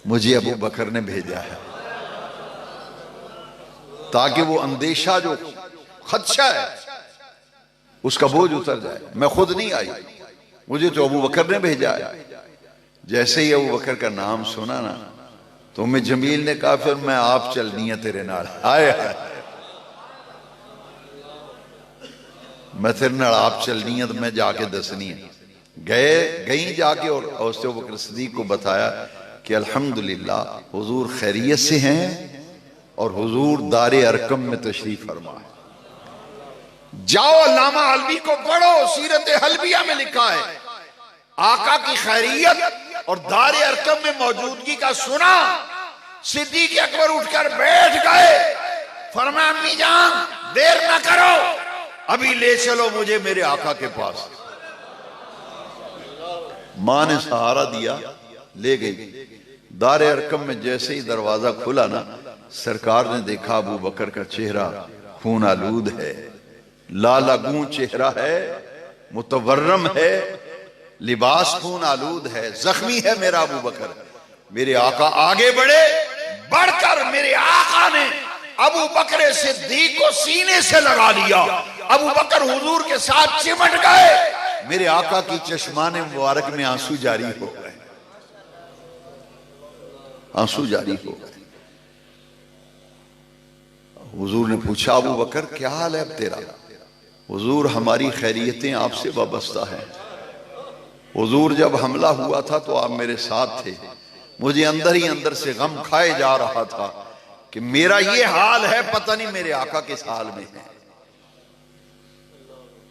S1: मुझे अबू बकर ने भेजा है, ताकि वो अंदेशा जो खदशा है उसका बोझ उतर जाए। मैं खुद नहीं आई, मुझे तो अबू बकर ने भेजा है। जैसे ही अबू बकर का नाम सुना ना, तो उम्मे जमील ने कहा फिर मैं आप चलनी है तेरे नाल। आए मैं तेरे नाल आप चलनी है, तो मैं जाके दसनी है। गई जाके और उससे अबू बकर सिद्दीक को बताया कि अल्हम्दुलिल्लाह हुजूर खैरियत से हैं और हुजूर दारे अरकम में तशरीफ फरमा है। जाओ अल्लामा हल्बी को पढ़ो, सीरत हल्बिया में लिखा है आका की खैरियत और दारे अरकम में मौजूदगी का सुना। सिद्दीक अकबर उठकर बैठ गए, फरमाया अम्मी जान देर ना करो, अभी ले चलो मुझे मेरे आका के पास। मां ने सहारा दिया, ले गई। दारे अरकम में जैसे ही दरवाजा खुला ना, सरकार ने देखा अबू बकर का चेहरा खून आलूद है, लालागूं चेहरा है, मुतवर्रम है, लिबास खून आलूद है, जख्मी है मेरा अबू बकर। मेरे आका आगे बढ़े, बढ़कर मेरे आका ने अबू बकर सिद्दीक को सीने से लगा लिया। अबू बकर हुजूर के साथ चिमट गए। मेरे आका की चश्माने मुबारक में आंसू जारी हो गए, आंसू जारी हो गए। हुजूर ने पूछा अबू बकर क्या हाल है अब तेरा? हुजूर हमारी खैरियतें आपसे वाबस्ता है। हुजूर जब हमला हुआ था तो आप मेरे साथ थे, मुझे अंदर ही अंदर से गम खाए जा रहा था कि मेरा ये हाल है, पता नहीं मेरे आका किस हाल में है।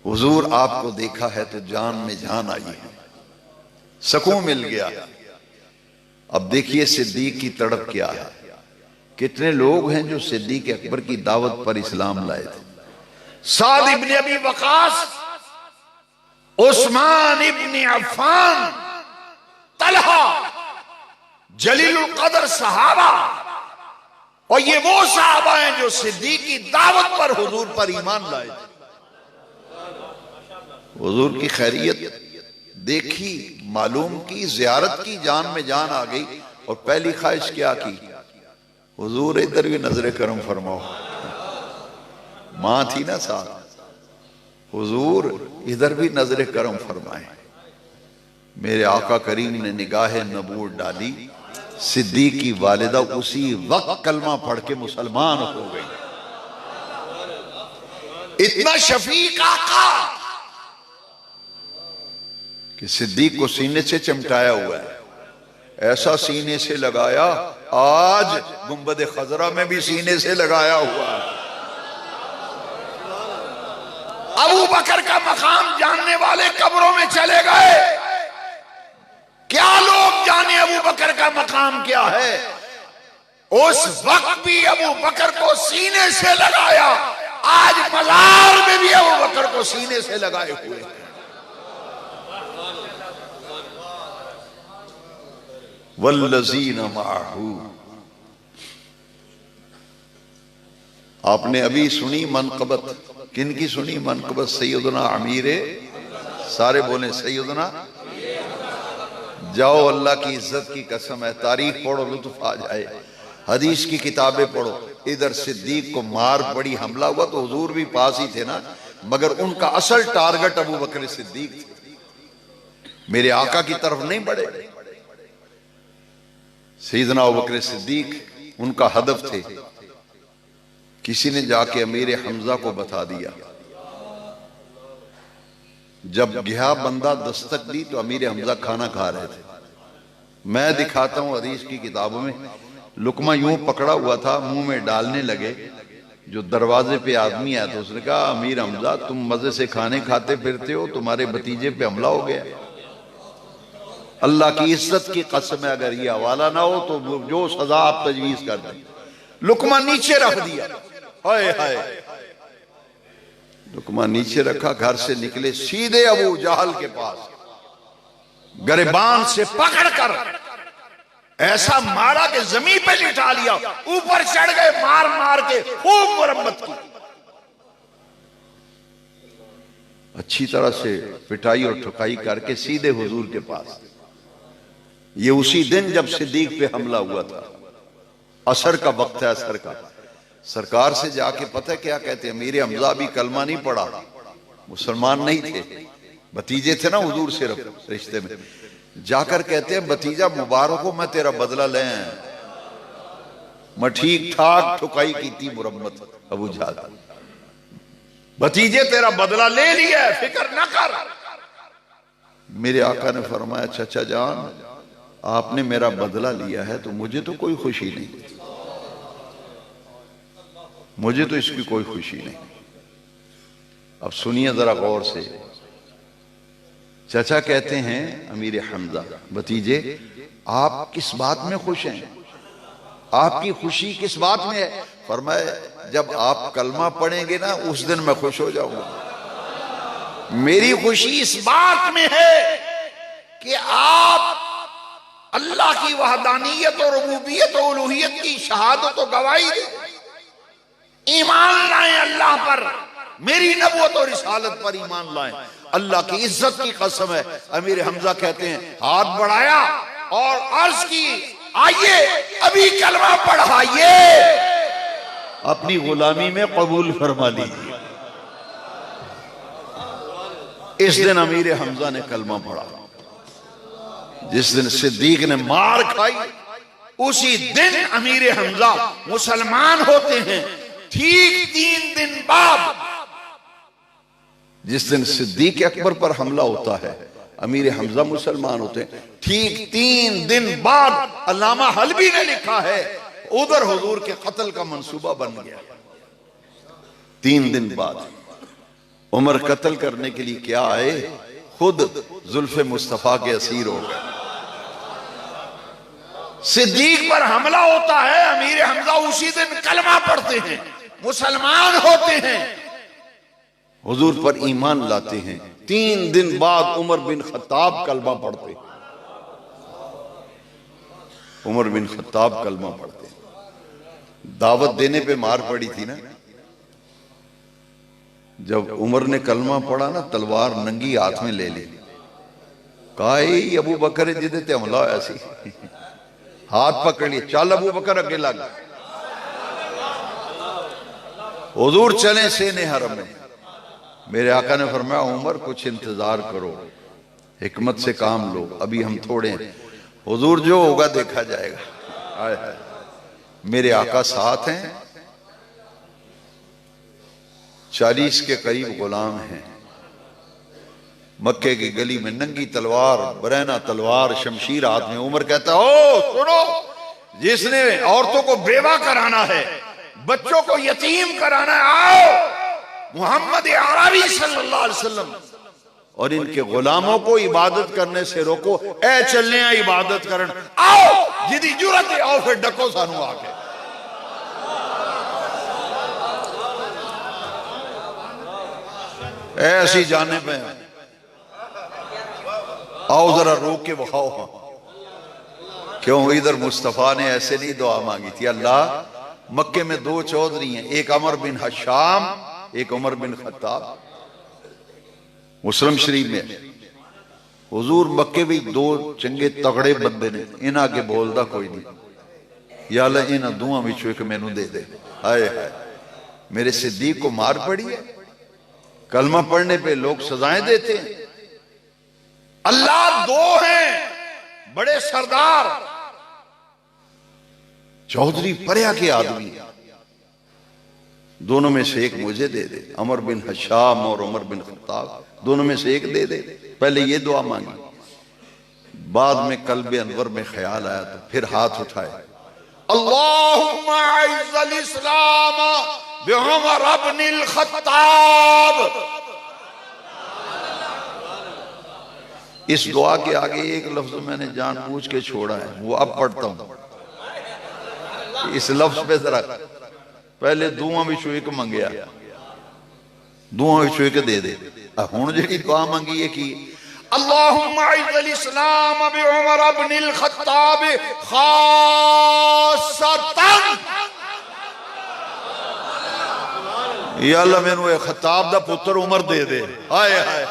S1: हुजूर आपको देखा है तो जान में जान आई है, सुकून मिल गया। अब देखिए सिद्दीक की तड़प क्या है। कितने लोग हैं जो सिद्दीक अकबर की दावत पर इस्लाम लाए थे। साद इब्न अबी वकास, उस्मान इब्न अफ़्फ़ान, तलहा, जलीलुल कदर सहाबा, और ये वो सहाबा हैं जो सिद्दीक की दावत पर हुजूर पर ईमान लाए थे। हुजूर की खैरियत देखी, मालूम की, जियारत की, जान में जान आ गई। और पहली ख्वाहिश क्या की? हुजूर इधर भी नजर करम फरमाओ। मां थी ना साथ, हुजूर इधर भी नजर करम फरमाए। मेरे आका करीम ने निगाह नबूवत डाली, सिद्दीक की वालिदा उसी वक्त कलमा पढ़ के मुसलमान हो गई। इतना शफीक आका कि सिद्दीक को सीने से चमटाया हुआ है, ऐसा सीने से लगाया आज गुंबद खजरा में भी सीने से लगाया हुआ है। जानने वाले कब्रों में चले गए, क्या लोग जाने अबू बकर का मकाम क्या है। उस वक्त भी अबू बकर को सीने से लगाया, आज मजार में भी अबू बकर को सीने से लगाए हुए हैं। वल्लज़ीना माअहू, आपने अभी सुनी मनक़बत, किन की सुनी मनक़बत? सैयदना अमीरे, सारे बोले सैयदना। जाओ, अल्लाह की इज्जत की कसम है, तारीख पढ़ो, लुत्फ आ जाए। हदीस की किताबें पढ़ो। इधर सिद्दीक को मार पड़ी, हमला हुआ तो हुजूर भी पास ही थे ना, मगर उनका असल टारगेट अबू बकर सिद्दीक थे, मेरे आका की तरफ नहीं बढ़े। सैयदना अबू बकर सिद्दीक उनका हदफ थे। किसी ने जाके अमीर हमजा को बता दिया। जब गया बंदा दस्तक दी तो अमीर हमजा खाना खा रहे थे। मैं दिखाता हूं हदीस की किताबों में, लुकमा यूं पकड़ा हुआ था, मुंह में डालने लगे। जो दरवाजे पे आदमी आया तो उसने कहा, अमीर हमजा तुम मजे से खाने खाते फिरते हो, तुम्हारे भतीजे पे हमला हो गया। अल्लाह की इज्जत की कसम है, अगर ये हवाला ना हो तो जो सजा आप तजवीज कर दें। लुकमा नीचे रख दिया, हाय हाय, लुकमा नीचे रखा, घर से निकले, सीधे अबू जहल के पास गरिबान से पकड़कर ऐसा मारा कि जमीन पे लिटा लिया, ऊपर चढ़ गए, मार मार के खूब मुरम्मत की, अच्छी तरह से पिटाई और ठुकाई करके सीधे हुजूर के पास। ये उसी दिन जब सिद्दीक पे हमला हुआ था, असर का वक्त है, असर का। सरकार से जाके पता क्या कहते हैं, मेरे हमजा भी कलमा नहीं पड़ा, मुसलमान नहीं थे, भतीजे थे ना हुजूर से रिश्ते में। जाकर कहते हैं, भतीजा मुबारक हो, मैं तेरा बदला ले आया, मैं ठीक ठाक ठुकाई की थी, मुरम्मत। अबू जहल, भतीजे तेरा बदला ले लिया है, फिक्र न कर। मेरे आका ने फरमाया, चाचा जान आपने मेरा बदला लिया है तो मुझे तो कोई खुशी नहीं, मुझे तो इसकी कोई खुशी नहीं। अब सुनिए जरा गौर से। चाचा कहते हैं, अमीर हमजा, भतीजे आप किस बात में खुश हैं, आपकी खुशी किस बात में है? फरमाया, जब आप कलमा पढ़ेंगे ना उस दिन मैं खुश हो जाऊंगा। मेरी खुशी इस बात में है कि आप अल्लाह की वहदानियत और रुबूबियत और उलूहियत की शहादत और गवाही दें, ईमान लाएं अल्लाह पर, मेरी नबूवत और रिसालत पर ईमान लाएं। अल्लाह की इज्जत की कसम है। अमीर हमजा कहते हैं, हाथ बढ़ाया और अर्ज की, आइए अभी कलमा पढ़ाइए, अपनी गुलामी में कबूल फरमा लीजिए। इस दिन अमीर हमजा ने कलमा पढ़ा। जिस दिन सिद्दीक ने मार खाई, उसी दिन अमीर हमजा मुसलमान होते हैं। ठीक 3 दिन बाद, जिस दिन सिद्दीक अकबर पर हमला होता है, अमीर हमजा मुसलमान होते हैं। ठीक 3 दिन बाद अल्लामा हलबी ने लिखा है, उधर हुजूर के कत्ल का मंसूबा बन गया। 3 दिन बाद उमर कत्ल करने के लिए क्या आए, खुद जुल्फे मुस्तफा के असीर हो गए। सिद्दीक पर हमला होता है, अमीर हमजा उसी दिन कलमा पढ़ते हैं, मुसलमान होते हैं, हुजूर पर ईमान लाते हैं। 3 दिन बाद उमर बिन खत्ताब कलमा पढ़ते, उमर बिन खत्ताब कलमा पढ़ते। दावत देने पे मार पड़ी थी ना, जब उमर ने कलमा पढ़ा ना, तलवार नंगी हाथ में ले ली, कहा अबू बकर जिदे ते हमला होया सी, हाथ पकड़ लिया, चल अबू बकर अगे लग। हुजूर चले सेने हरम में। मेरे आका ने फरमाया, उमर कुछ इंतजार करो, हिकमत से काम लो, अभी हम थोड़े हैं, हुजूर जो होगा देखा जाएगा। आए हाय, मेरे आका साथ हैं, 40 के करीब गुलाम हैं। मक्के की गली में नंगी तलवार, बरैना तलवार, शमशीर हाथ में। उमर कहता है, ओ सुनो, जिसने औरतों को बेवा कराना है, बच्चों को यतीम कराना है, आओ। मोहम्मद अरबी सल्लल्लाहु अलैहि वसल्लम और इनके गुलामों को इबादत करने से रोको। ए चलने इबादत करन, आओ जिदी जुरत है आओ फिर डको सानू आके। ऐसी जाने पे आओ जरा रोक के बखाओ। क्यों? इधर मुस्तफा ने ऐसे नहीं दुआ मांगी थी। अल्लाह मक्के में दो चौधरी हैं, एक अमर बिन हशाम, एक उमर बिन खत्ताब। मुस्लिम शरीफ में हुजूर मक्के भी दो चंगे तगड़े बंदे ने, इन्ह आगे बोलता कोई नहीं। या अल्लाह इन्ह दोवां विचों एक मैनू दे दे। हाय हाय, मेरे सिद्दीक को मार पड़ी है। कलमा पढ़ने पे लोग सजाएं देते हैं। अल्लाह दो हैं बड़े सरदार, चौधरी पर्या के आदमी, दोनों में से एक मुझे दे दे। अमर बिन हशाम और उमर बिन खत्ताब, दोनों में से एक दे दे। पहले ये दुआ मांगी, बाद में कल्बे अनवर में ख्याल आया तो फिर हाथ उठाए, अल्लाहुम्मा अइज़्ज़िल इस्लाम बिउमर इब्निल खत्ताब। इस दुआ के आगे एक लफ्ज मैंने जानबूझ के छोड़ा है, वो अब पढ़ता हूं। इस लफ्ज पे जरा पहले दुआ विचों एक मंगया, दुआ विचों एक दे दे। हुण जिहड़ी दुआ मंगी है कि अल्लाहुम्मा अइज़्ज़िल इस्लाम बिउमर इब्निल खत्ताब खासतन। या अल्लाह मैनू ये खत्ताब दा पुत्र उमर दे दे। हाय हाय,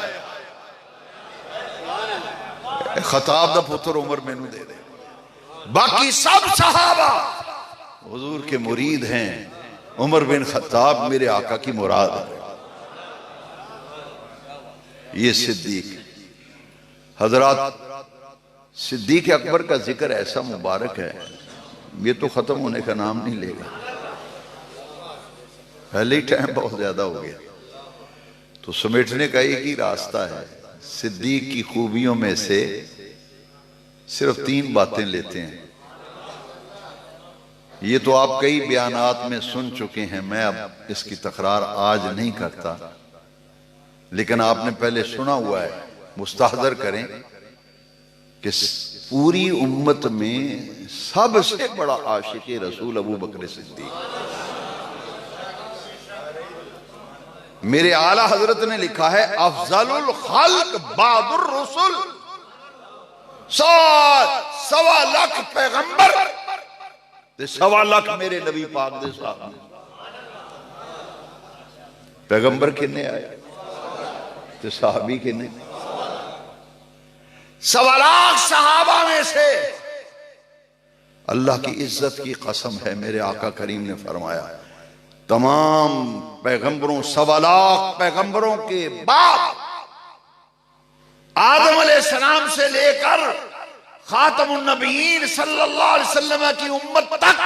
S1: खत्ताब दा पुत्र उमर मैनू दे दे। बाकी सब सहाबा हुजूर के मुरीद हैं, उमर बिन खत्ताब मेरे आका की मुराद है। ये सिद्दीक हजरात, सिद्दीक अकबर का जिक्र ऐसा मुबारक है, ये तो खत्म होने का नाम नहीं लेगा। पहले ही टाइम बहुत ज्यादा हो गया, तो समेटने का एक ही रास्ता है। सिद्दीक की खूबियों में से सिर्फ 3 बातें लेते हैं। ये तो आप कई बयानात में सुन चुके हैं, मैं अब इसकी तकरार आज नहीं करता, लेकिन आपने पहले सुना हुआ है। मुस्तहदर करें कि पूरी उम्मत में सबसे बड़ा आशिक रसूल अबू बकर सिद्दीक। मेरे आला हजरत ने लिखा है अफजलुल खल्क बादुर रसूल। 1.25 लाख पैगंबर ते 1.25 लाख मेरे नबी पाक दे साहब। पैगंबर किन्ने आए ते सहाबी किन्ने? 1.25 लाख सहाबा में से अल्लाह की इज्जत की कसम है, मेरे आका करीम ने फरमाया तमाम पैगंबरों 1.25 लाख पैगंबरों के बाद आदम अलैहिस्सलाम से लेकर खातमुन नबीयीन सल्लल्लाहु अलैहि वसल्लम की उम्मत तक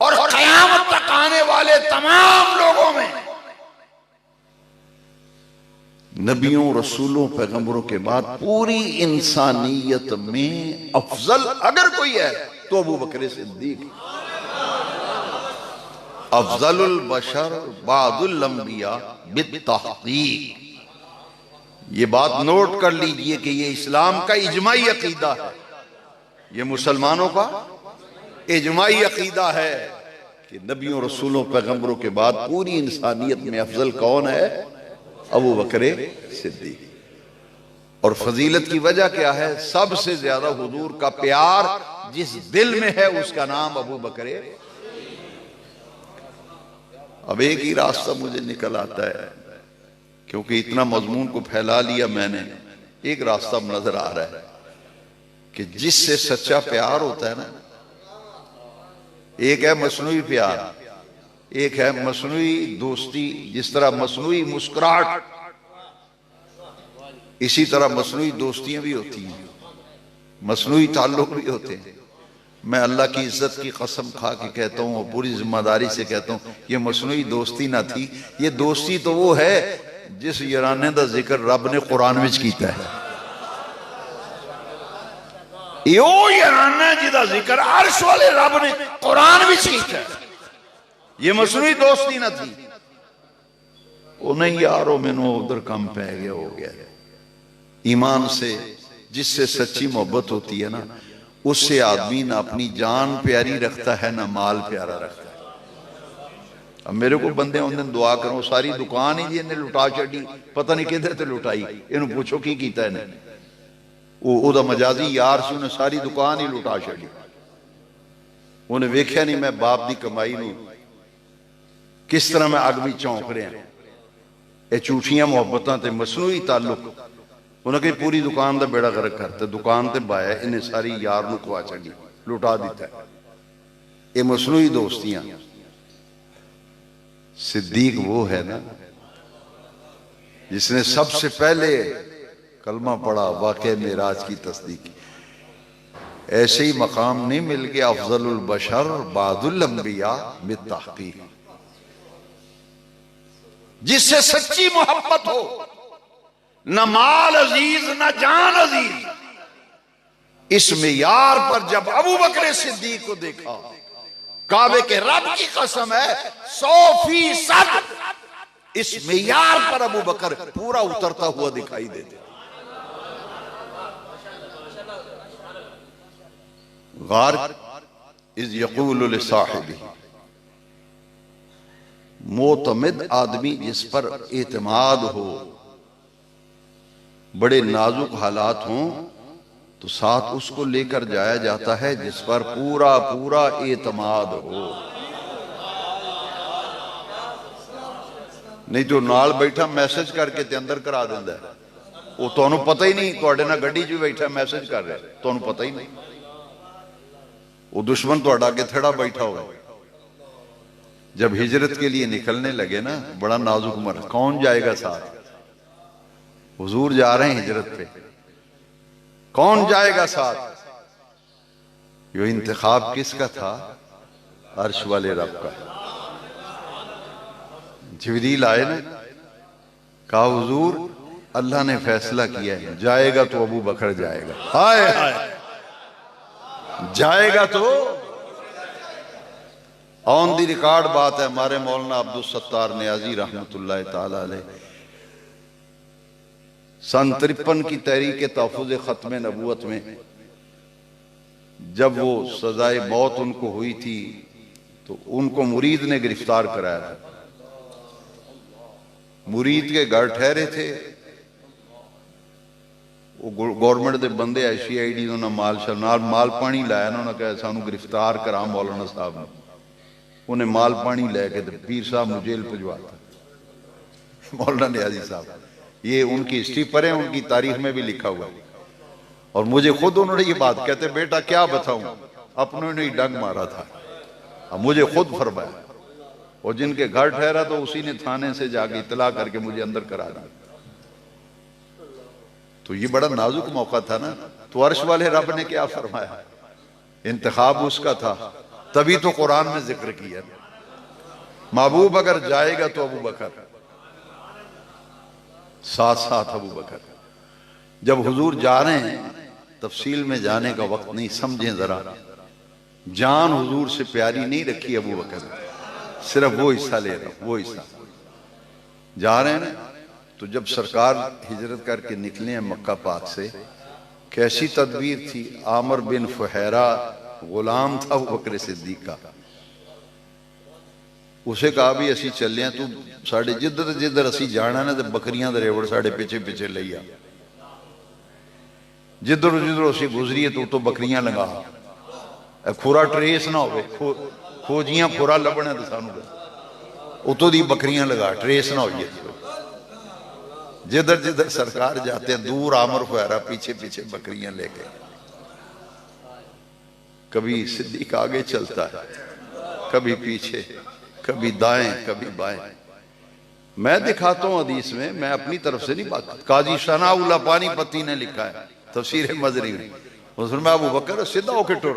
S1: और क़यामत तक आने वाले तमाम लोगों में नबियों रसूलों पैगंबरों के बाद पूरी इंसानियत में अफजल अगर कोई है तो अबू बकर सिद्दीक। अफजलुल बशर बादुल अंबिया बित्तहक़ीक़। ये बात नोट कर लीजिए कि ये इस्लाम का इजमाई अकीदा है, ये मुसलमानों का इजमाई अकीदा है कि नबियों रसूलों पैगंबरों के बाद पूरी इंसानियत में अफजल कौन है? अबू बकर सिद्दीक। और फजीलत की वजह क्या है? सबसे ज्यादा हुजूर का प्यार जिस दिल में है उसका नाम अबू बकर। अब एक ही रास्ता मुझे निकल आता है, क्योंकि इतना मजमून को फैला लिया मैंने। एक रास्ता नजर आ रहा है कि जिससे सच्चा प्यार होता है ना, एक है मसनूई प्यार, एक है मसनूई दोस्ती। जिस तरह मसनूई मुस्कुराहट, इसी तरह मसनूई दोस्तियां भी होती हैं, मसनूई ताल्लुक भी होते हैं। मैं अल्लाह की इज्जत की कसम खा के कहता हूँ और पूरी जिम्मेदारी से कहता हूँ, ये मसनूई दोस्ती ना थी। ये दोस्ती तो वो है जिस याराने का जिक्र रब ने कुरान विच कीता है। यो याराना जिहदा जिक्र अर्श वाले रब ने कुरान विच कीता है। ये मसनूई दोस्ती ना थी। वो नहीं यारो मैनू उधर कम पै गया, हो गया। ईमान से जिससे सच्ची मोहब्बत होती है ना, उससे आदमी ना अपनी जान प्यारी रखता है ना माल प्यारा रखता है। अब मेरे को बंदे उस दिन दुआ करो, सारी दुकान ही जी इन्हें लुटा छड़ी, पता नहीं किधर ते लुटाई, इन्हू पूछो की कीता इन्हें। वो मजाजी यार से उन्हें सारी दुकान ही लुटा छड़ी। उन्हें वेख्या नहीं मैं बाप की कमाई नू किस तरह मैं अग भी चौंक रहा। ये झूठियां मोहब्बतां ते मसनूई ताल्लुक, उन्हें कही पूरी दुकान का बेड़ा गर्क करता, दुकान ते बाया इन्हें सारी यार नू खवा छड़ी, लुटा दिता। ये मसनूई दोस्तियां। सिद्दीक वो है ना जिसने सबसे पहले कलमा पढ़ा, वाक़े मेराज की तस्दीक। ऐसे ही मकाम नहीं मिल गया अफजलुल बशर बादुल अंबिया बित्तहकीक, जिससे सच्ची मोहब्बत हो, न माल अजीज न जान अजीज। इस मेयार पर जब अबू बकर सिद्दीक को देखा, काबे के रब की कसम है 100% इस मेयार पर अबू बकर पूरा उतरता हुआ दिखाई देते। गार इज यकूल लिसाहिबी, मोतमिद आदमी जिस पर एतमाद हो, बड़े नाजुक हालात हों तो साथ उसको लेकर जाया जाता है जिस पर पूरा पूरा एतमाद हो। नहीं तो नाल बैठा मैसेज करके ते अंदर करा देंदा है, वो तुहानू पता ही नहीं, तुहाडे नाल गड्डी च बैठा मैसेज कर रहा, तुहानू पता ही नहीं। वो दुश्मन तुहाडा अगे थड़ा बैठा होगा। जब हिजरत के लिए निकलने लगे ना, बड़ा नाजुक मर, कौन जाएगा साथ? हुजूर जा रहे हैं हिजरत पे, कौन जाएगा साथ? यो इंतखाब किसका था? अर्श वाले रब का। जिब्रील आए ना, कहा हुजूर अल्लाह ने फैसला किया है, जाएगा तो अबू बकर जाएगा। हाय हाय, जाएगा तो ऑन दी रिकॉर्ड बात है। हमारे मौलाना अब्दुल सत्तार नियाजी रहमतुल्लाह ताला अलैह सन 53 की तहरीक तहफ़्फ़ुज़ ख़त्म नबूवत में जब वो सजाए मौत उनको हुई थी तो उनको मुरीद ने गिरफ्तार कराया था। मुरीद के घर ठहरे थे, वो गवर्नमेंट के बंदे आए, CID उन्होंने माल पानी लाया ना, उन्होंने कहा सानू गिरफ्तार करा मौलाना साहब ने। उन्हें माल पानी लैके पीर साहब मुझे जेल भिजवाता। मौलाना नियाजी साहब, ये उनकी हिस्ट्री पर है, उनकी तारीख में भी लिखा हुआ है। और मुझे खुद उन्होंने ये बात कहते, बेटा क्या बताऊं, अपनों ने ही डंग मारा था। अब मुझे खुद फरमाया, और जिनके घर ठहरा तो उसी ने थाने से जाके इतला करके मुझे अंदर करा दिया। तो ये बड़ा नाजुक मौका था ना। तो अर्श वाले रब ने क्या फरमाया, इंतखाब उसका था, तभी तो कुरान में जिक्र किया, महबूब अगर जाएगा तो अबू बकर, साथ साथ अबू बकर। जब हुजूर जा रहे हैं, तफसील में जाने का वक्त नहीं, समझें जरा। जान हुजूर से प्यारी नहीं रखी अबू बकर, सिर्फ वो हिस्सा ले रहा, वो हिस्सा जा रहे हैं ना। तो जब सरकार हिजरत करके निकले हैं मक्का पाक से, कैसी तदबीर थी। आमर बिन फुहैरा गुलाम था अबू बकर सिद्दीक का, उसे कहा भी असी चले हैं, तू साढ़े जिधर जिधर असी जाना ना, तो बकरियां दे रेवड़ साढ़े पीछे पीछे ले आ, जिधर जिधर असी गुजरीए तो उतो बकरियां लगा, खुरा ट्रेस ना हो, खोजियां खुरा लभना तो सानू उतो दी बकरियां लगा, ट्रेस ना हो। जिधर जिधर सरकार जाते हैं, दूर आमर फुहैरा पीछे पीछे बकरियां लेके। कभी सिद्दीक आगे चलता है, कभी पीछे, कभी दाएं कभी बाएं। मैं दिखाता हूं हदीस में, मैं अपनी तरफ से नहीं बात। काजी शनाउल्लाह पानीपती ने लिखा है तफसीर मजरी में, उसमें अबू बकर सीधा होके टुर,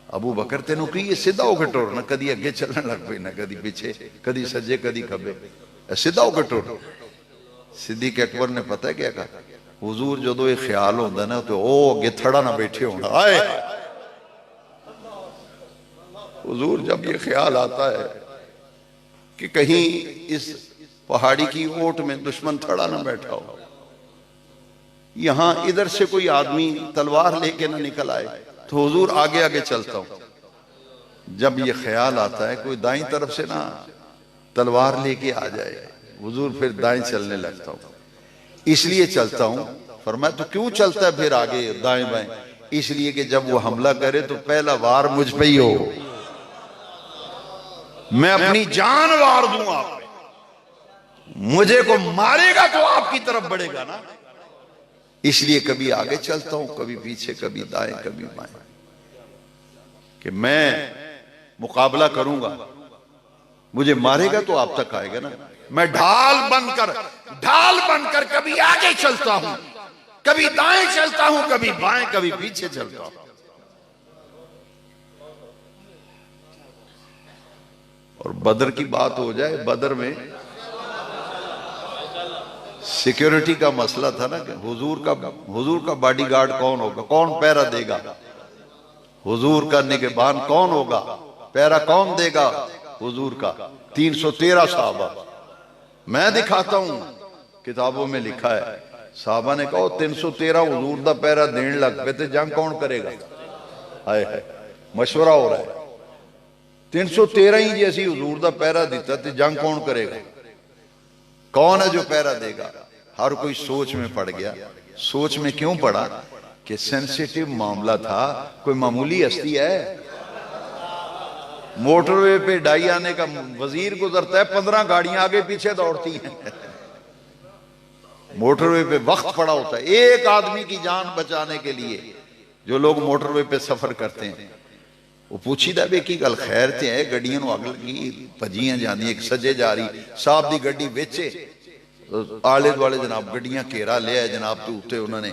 S1: अबू बकर तेनू की सीधा होके टुर ना, कदी अगे चलने लग पे ना कदी पीछे, कदी सज्जे कदी खब्बे, सीधा होके टुर। सिद्दीक अकबर ने पता है क्या कहा, हुजूर जो ये ख्याल होता ना तो ओ अगे थड़ा ना बैठे होना। आए हुजूर जब ये ख्याल आता है कि कहीं इस पहाड़ी की ओट में दुश्मन खड़ा ना बैठा हो, यहां इधर से कोई आदमी तलवार लेके ना निकल आए, तो हुजूर आगे आगे चलता हूं। जब ये ख्याल आता है कोई दाईं तरफ से ना तलवार लेके आ जाए, हुजूर फिर दाएं चलने लगता हूं। इसलिए चलता हूं। फरमाया तो क्यों चलता है फिर आगे दाएं बाएं? इसलिए कि जब वो हमला करे तो पहला वार मुझ पे ही हो, मैं अपनी जान वार दूं आप पे, मुझे को मारेगा तो आपकी तरफ बढ़ेगा ना। इसलिए कभी आगे चलता हूं, कभी पीछे, कभी दाएं कभी बाएं, कि मैं मुकाबला करूंगा, मुझे मारेगा तो आप तक आएगा ना। मैं ढाल बनकर कभी आगे चलता हूं, कभी दाएं चलता हूं, कभी बाएं, कभी पीछे चलता हूं। और बदर की बात हो जाए, बदर में सिक्योरिटी का मसला था ना कि हुजूर का बॉडीगार्ड कौन होगा, कौन पहरा देगा, हुजूर का निगहबान कौन होगा, पहरा कौन देगा हुजूर का। 313 साहबा। मैं दिखाता हूं, किताबों में लिखा है, साहबा ने कहा 313 हुजूर का पहरा देने लग पे, तो जंग कौन करेगा? हाय हाय, मशवरा हो रहा है। 313 ही जे असी हुजूर का पहरा दिता तो जंग कौन करेगा? कौन है जो पहरा देगा? हर कोई सोच में पड़ गया। सोच में क्यों पड़ा? कि सेंसिटिव मामला था, कोई मामूली हस्ती है। मोटरवे पे डाई आने का वजीर गुजरता है, 15 गाड़ियां आगे पीछे दौड़ती हैं। मोटरवे पे वक्त पड़ा होता है एक आदमी की जान बचाने के लिए। जो लोग मोटरवे पे सफर करते हैं वो पूछीदा वे की गल खैर ते है, गड्डियां अग लगी भजियां जांदी, एक सजे जा रही साहब की गड्डी बेचे, आले दुआले जनाब गड्डियां घेरा लिया जनाब, तो उत्ते उन्होंने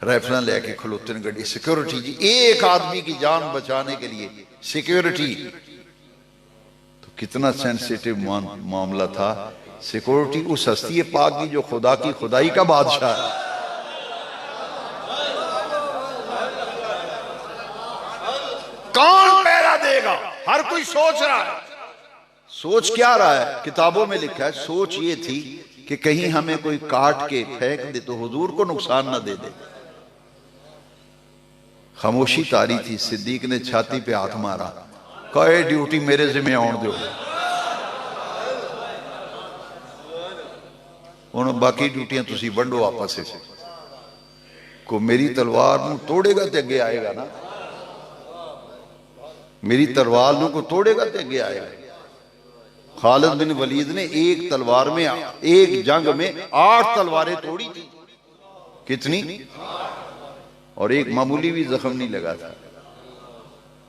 S1: राइफल लेके खलोते ने गड्डी। सिक्योरिटी जी, एक आदमी की जान बचाने के लिए सिक्योरिटी, तो कितना सेंसिटिव मामला था। सिक्योरिटी उस हस्ती पाक की जो खुदा की खुदाई का बादशाह है। कौन पहरा देगा? हर कोई सोच रहा है। सोच क्या रहा है? किताबों में लिखा है, सोच ये थी कि कहीं हमें कोई काट के फेंक दे तो हुजूर को नुकसान ना दे दे। खामोशी तारी थी। सिद्दीक ने छाती पे हाथ मारा, कहे ड्यूटी मेरे जिम्मे आउण दो, हुण बाकी ड्यूटियां तुसी वंडो आपस में। को मेरी तलवार नूं तोड़ेगा ते अगे आएगा ना, मेरी तलवार नूं को तोड़ेगा ते अगे आएगा। खालिद बिन वलीद ने एक तलवार में, एक जंग में 8 तलवारें तोड़ी थी। कितनी? और एक मामूली भी जख्म नहीं लगा था।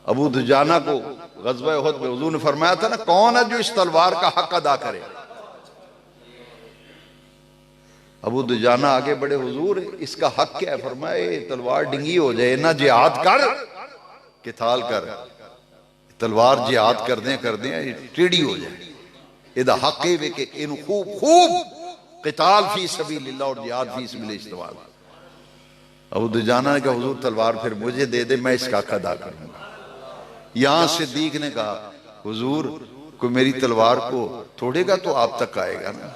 S1: अबू दुजाना को गज़वा उहद में हुजूर ने फरमाया था ना, कौन है जो इस तलवार का हक अदा करे? अबू दुजाना आगे बढ़े, हुजूर इसका हक क्या है? फरमाए तलवार डिंगी हो जाए ना, जिहाद कर, किताल कर, तलवार जिहाद कर दें टेढ़ी हो जाए, इहदा हक है कि इनू खूब खूब किताल फी सबीलिल्लाह और जिहाद फी सबीलिल्लाह इस्तेमाल। अबू दुजाना ने कहा हुजूर तलवार फिर मुझे दे दे, मैं इसका हक अदा करूंगा। यहां सिद्दीक ने कहा हुजूर कोई मेरी तलवार को तोड़ेगा तो आप तक आएगा ना।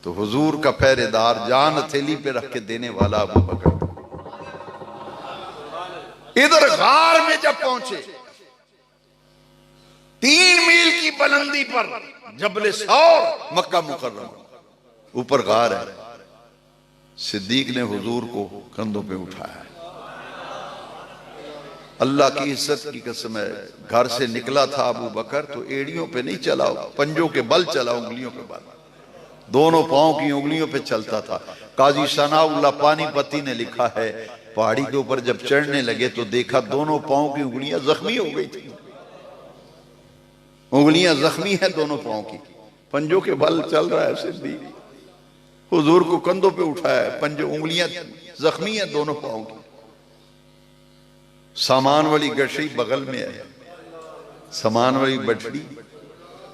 S1: तो हुजूर का पहरेदार, जान हथेली पे रख के देने वाला अबू बकर इधर गार में जब पहुंचे, 3 मील की बुलंदी पर जबल सौर मक्का मुकर्रमा, ऊपर गार है। सिद्दीक ने हुजूर को कंधों पे उठाया। अल्लाह की इज्जत की कसम है, घर से निकला था अबू बकर तो एड़ियों पे नहीं चला, पंजों के बल चला, उंगलियों के बल, दोनों पांव की उंगलियों पे चलता था। काजी सनाउल्लाह पानीपति ने लिखा है, पहाड़ी के ऊपर जब चढ़ने लगे तो देखा दोनों पांव की उंगलियां जख्मी हो गई थी। उंगलियां जख्मी है दोनों पांव की, पंजों के बल चल रहा है। सिद्दीक हुजूर को कंधों पे उठाया है, पंजों उंगलियां जख्मी है दोनों पांव की। सामान वाली गठरी बगल में है, सामान वाली बठड़ी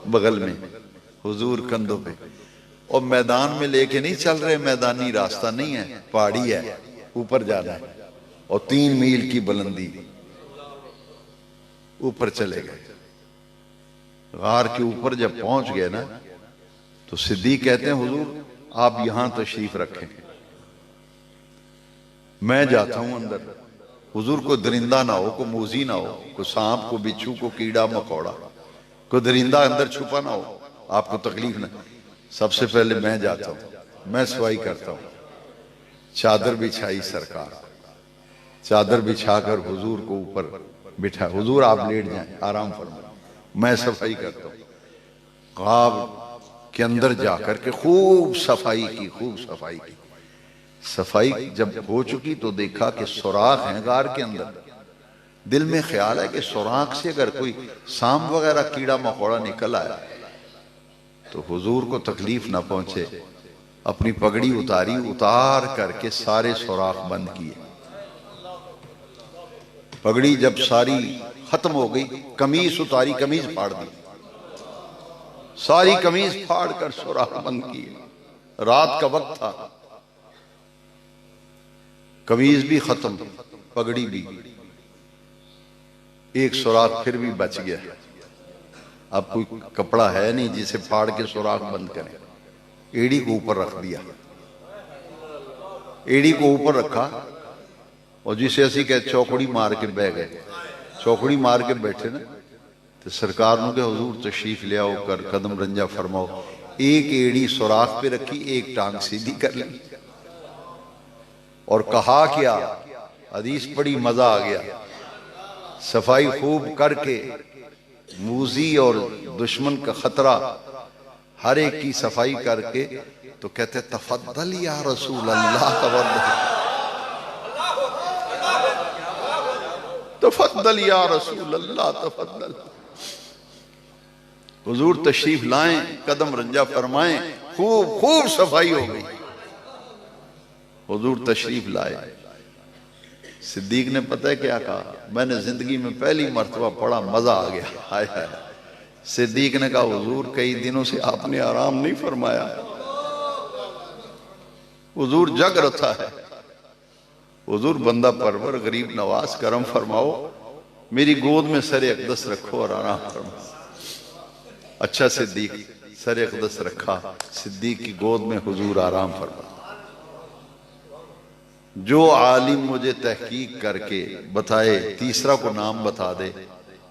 S1: बगल में, हुजूर कंधों पे। और मैदान में लेके नहीं चल रहे, मैदानी रास्ता नहीं है, पहाड़ी है, ऊपर जाना है और 3 मील की बुलंदी, ऊपर चले गए। गार के ऊपर जब पहुंच गए ना तो सिद्दीक कहते हैं हुजूर आप यहां तशरीफ रखें, मैं जाता हूं अंदर। हुजूर को दरिंदा ना हो, को मूजी ना हो, को सांप, को बिच्छू, को कीड़ा मकोड़ा, को दरिंदा अंदर छुपा ना हो, आपको तकलीफ ना। सबसे पहले मैं जाता हूं, मैं सफाई करता हूं। चादर बिछाई सरकार, चादर बिछाकर हुजूर को ऊपर बिठा, हुजूर आप लेट जाएं, आराम फरमाएं, मैं सफाई करता हूं। गाब के अंदर जाकर के खूब सफाई की, खूब सफाई की। सफाई जब हो चुकी तो देखा कि सुराख हैं गार के अंदर। दिल में ख्याल है कि सुराख से अगर कोई सांप वगैरह कीड़ा मकोड़ा निकल आया तो हुजूर को तकलीफ ना पहुंचे। अपनी पगड़ी उतारी, उतार करके सारे सुराख बंद किए। पगड़ी जब सारी खत्म हो गई, कमीज उतारी, कमीज फाड़ दी, सारी कमीज फाड़ कर सुराख बंद किए। रात का वक्त था, कमीज भी खत्म, पगड़ी भी। एक सुराख फिर भी बच गया। अब कोई कपड़ा है नहीं जिसे फाड़ के सुराख बंद करें। एड़ी को ऊपर रख दिया, एड़ी को ऊपर रखा और जिसे असी कह चौकड़ी मार के बह गए। चौकड़ी मार के बैठे ना तो सरकार ने कहा हुजूर तशरीफ ले आओ, कर कदम रंजा फरमाओ। एक एड़ी सुराख पे रखी, एक टांग सीधी कर ली और कहा क्या, हदीस पढ़ी, मजा आ गया। सफाई खूब करके मूजी और दुश्मन का खतरा हर एक की सफाई करके तो कहते तफद्दल या रसूल अल्लाह, तफद्दल या रसूल अल्लाह, तफद्दल। हुजूर तशरीफ लाएं, कदम रंजा फरमाएं, खूब खूब सफाई हो गई। हुजूर तशरीफ लाए। सिद्दीक ने पता है क्या कहा, मैंने जिंदगी में पहली मर्तबा पढ़ा, मजा आ गया। हाय हाय। सिद्दीक ने कहा हुजूर कई दिनों से आपने आराम नहीं फरमाया, हुजूर जग रहा है। हुजूर बंदा परवर, गरीब नवाज, करम फरमाओ, मेरी गोद में सर अक़दस रखो और आराम फरमाओ। अच्छा सिद्दीक सर अक़दस रखा, सिद्दीक की गोद में हुजूर आराम फरमा। जो आलिम मुझे तहकीक करके बताए, तीसरा को नाम बता दे,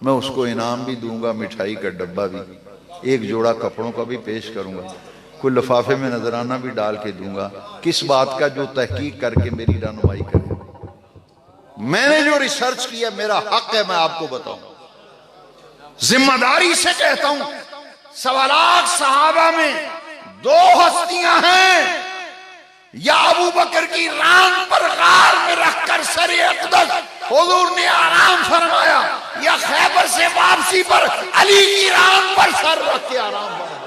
S1: मैं उसको इनाम भी दूंगा, मिठाई का डब्बा भी, एक जोड़ा कपड़ों का भी पेश करूंगा, कोई लिफाफे में नजराना भी डाल के दूंगा। किस बात का, जो तहकीक करके मेरी रहनुमाई करे। मैंने जो रिसर्च किया मेरा हक है, मैं आपको बताऊं, जिम्मेदारी से कहता हूं। 1.25 लाख सहाबा में 2 हस्तियां हैं, या अबू बकर की रान पर गार में रखकर सर अक़दस हुजूर ने आराम फरमाया, या खैबर से वापसी पर अली की रान पर सर रख के आराम फरमाया।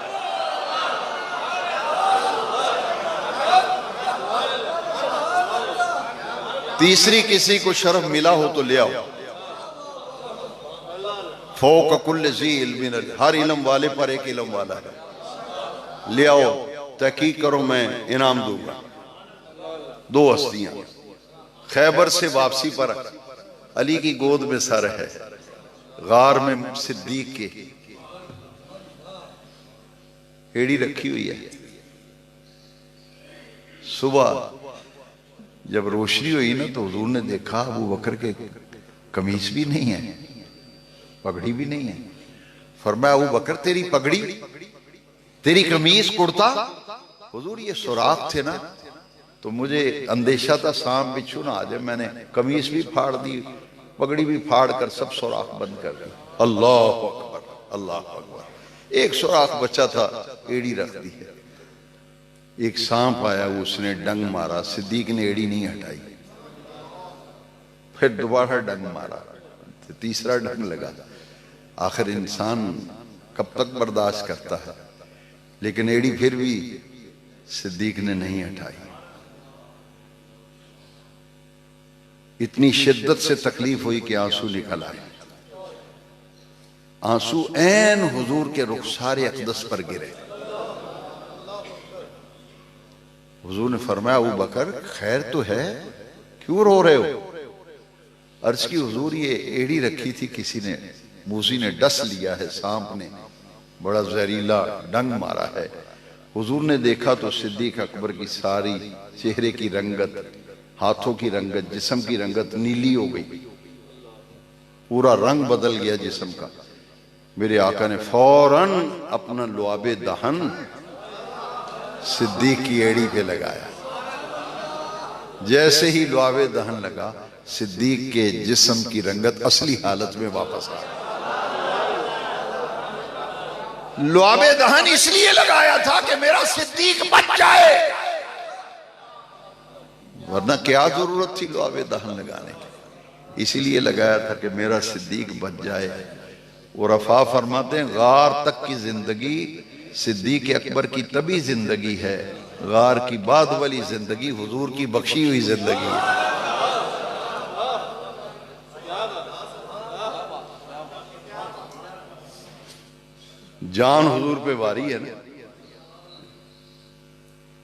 S1: तीसरी किसी को शरफ मिला हो तो ले आओ। फौक कुल्ल ज़ी इल्मिन, हर इल्म वाले पर एक इल्म वाला है, ले आओ, तहकीक करो, मैं इनाम दूंगा। 2 हस्तियां, खैबर से वापसी पर अली की गोद में सर है, गार में सिद्दीक के एड़ी रखी हुई है। सुबह जब रोशनी हुई ना तो हुजूर ने देखा अबू बकर के कमीज भी नहीं है, पगड़ी भी नहीं है। फरमाया अबू बकर तेरी पगड़ी, तेरी कमीज, कुर्ता। हुजूर ये सुराख थे ना तो मुझे अंदेशा था सांप बिच्छू ना आ जाए, मैंने कमीज भी फाड़ दी, पगड़ी भी फाड़ कर सब सुराख बंद कर दिया। अल्लाह अकबर, अल्लाह अकबर। एक सुराख बचा था, एड़ी रख दी है। एक सांप आया, उसने डंग मारा, सिद्दीक ने एड़ी नहीं हटाई, फिर दोबारा डंग मारा, तीसरा डंग लगा। आखिर इंसान कब तक बर्दाश्त करता है, लेकिन एड़ी फिर भी सिद्दीक ने नहीं हटाई। इतनी शिद्दत से तकलीफ हुई कि आंसू निकल आए। आंसू ऐन हुजूर के रुखसार अक़दस पर गिरे। हुजूर ने फरमाया अबू बकर खैर तो है, क्यों रो रहे हो? अर्ज की हुजूर ये एड़ी रखी थी, किसी ने, मूसी ने डस लिया है, सांप ने, बड़ा जहरीला डंग मारा है। हुजूर ने देखा तो सिद्दीक अकबर की सारी चेहरे की रंगत, हाथों की रंगत, जिस्म की रंगत नीली हो गई, पूरा रंग बदल गया जिस्म का। मेरे आका ने फौरन अपना लुआबे दहन सिद्दीक की एड़ी पे लगाया। जैसे ही लुआबे दहन लगा, सिद्दीक के जिस्म की रंगत असली हालत में वापस आ गई। लुआबे दहन इसलिए लगाया था कि मेरा सिद्दीक बच जाए, वरना क्या जरूरत थी लुआबे दहन लगाने की। इसीलिए लगाया था कि मेरा सिद्दीक बच जाए। और रफा फरमाते हैं, गार तक की जिंदगी सिद्दीक अकबर की तभी जिंदगी है, गार की बाद वाली जिंदगी हुजूर की बख्शी हुई जिंदगी है। जान हुजूर पे वारी है ना,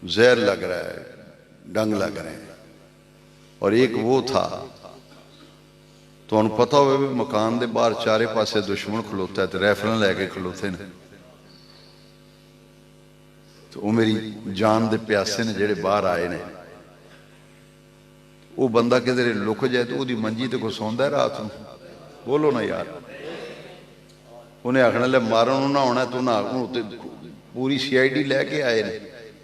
S1: जहर लग रहा है, डंग लग रहे हैं। और एक वो था, तो उन्हें पता हो मकान के बाहर चारे पासे दुश्मन खलोता है, तो रैफल लैके खलोते ने, तो वो मेरी जान दे प्यासे ने जेड़े बाहर आए ने। वो बंदा किधरे लुक जाए तो वो मंजी तो कोई सौंदा है रात को, बोलो ना यार। उन्हें आखना ले मारन ना होना, तो ना पूरी CID लैके आए ने,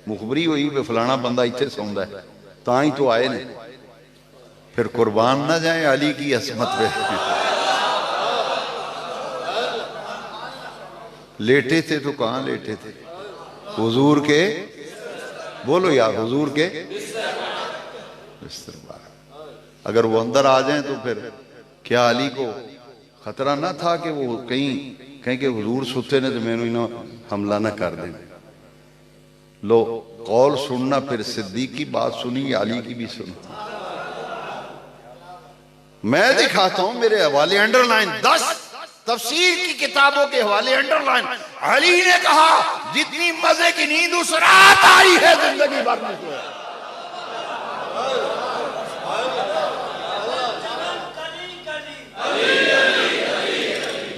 S1: मुखबरी हुई भी फलाना बंदा इत्थे सौंदा है, तां ही तो आए ने। फिर कुर्बान ना जाए अली की असमत पे। लेटे थे तो कहां लेटे थे? हुजूर के, बोलो यार, हुजूर के बिस्तर पर। अगर वो अंदर आ जाए तो फिर क्या अली को खतरा ना था कि वो कहीं के हुजूर सुते ने तो मैनू इन्हों हमला ना कर दें। लो कौल सुनना, फिर सिद्दीक की बात सुनी, अली की भी सुनी। मैं दिखाता हूं मेरे हवाले अंडरलाइन, 10 तफसीर की किताबों के हवाले अंडरलाइन। अली ने कहा जितनी मजे की नींद उस रात आई है जिंदगी भर में से,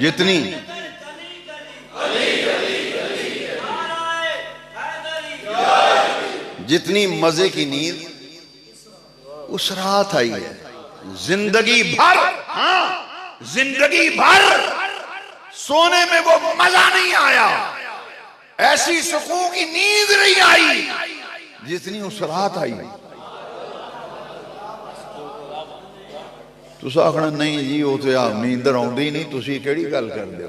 S1: जितनी जितनी मजे की नींद उस रात आई है जिंदगी भर। हाँ, जिंदगी भर सोने में वो मजा नहीं आया, ऐसी सुकून की नींद नहीं आई जितनी उस रात आई। तुसा आखना नहीं जी वो तो आप नींदर आउंदी नहीं, तुसी केड़ी गल कर दे।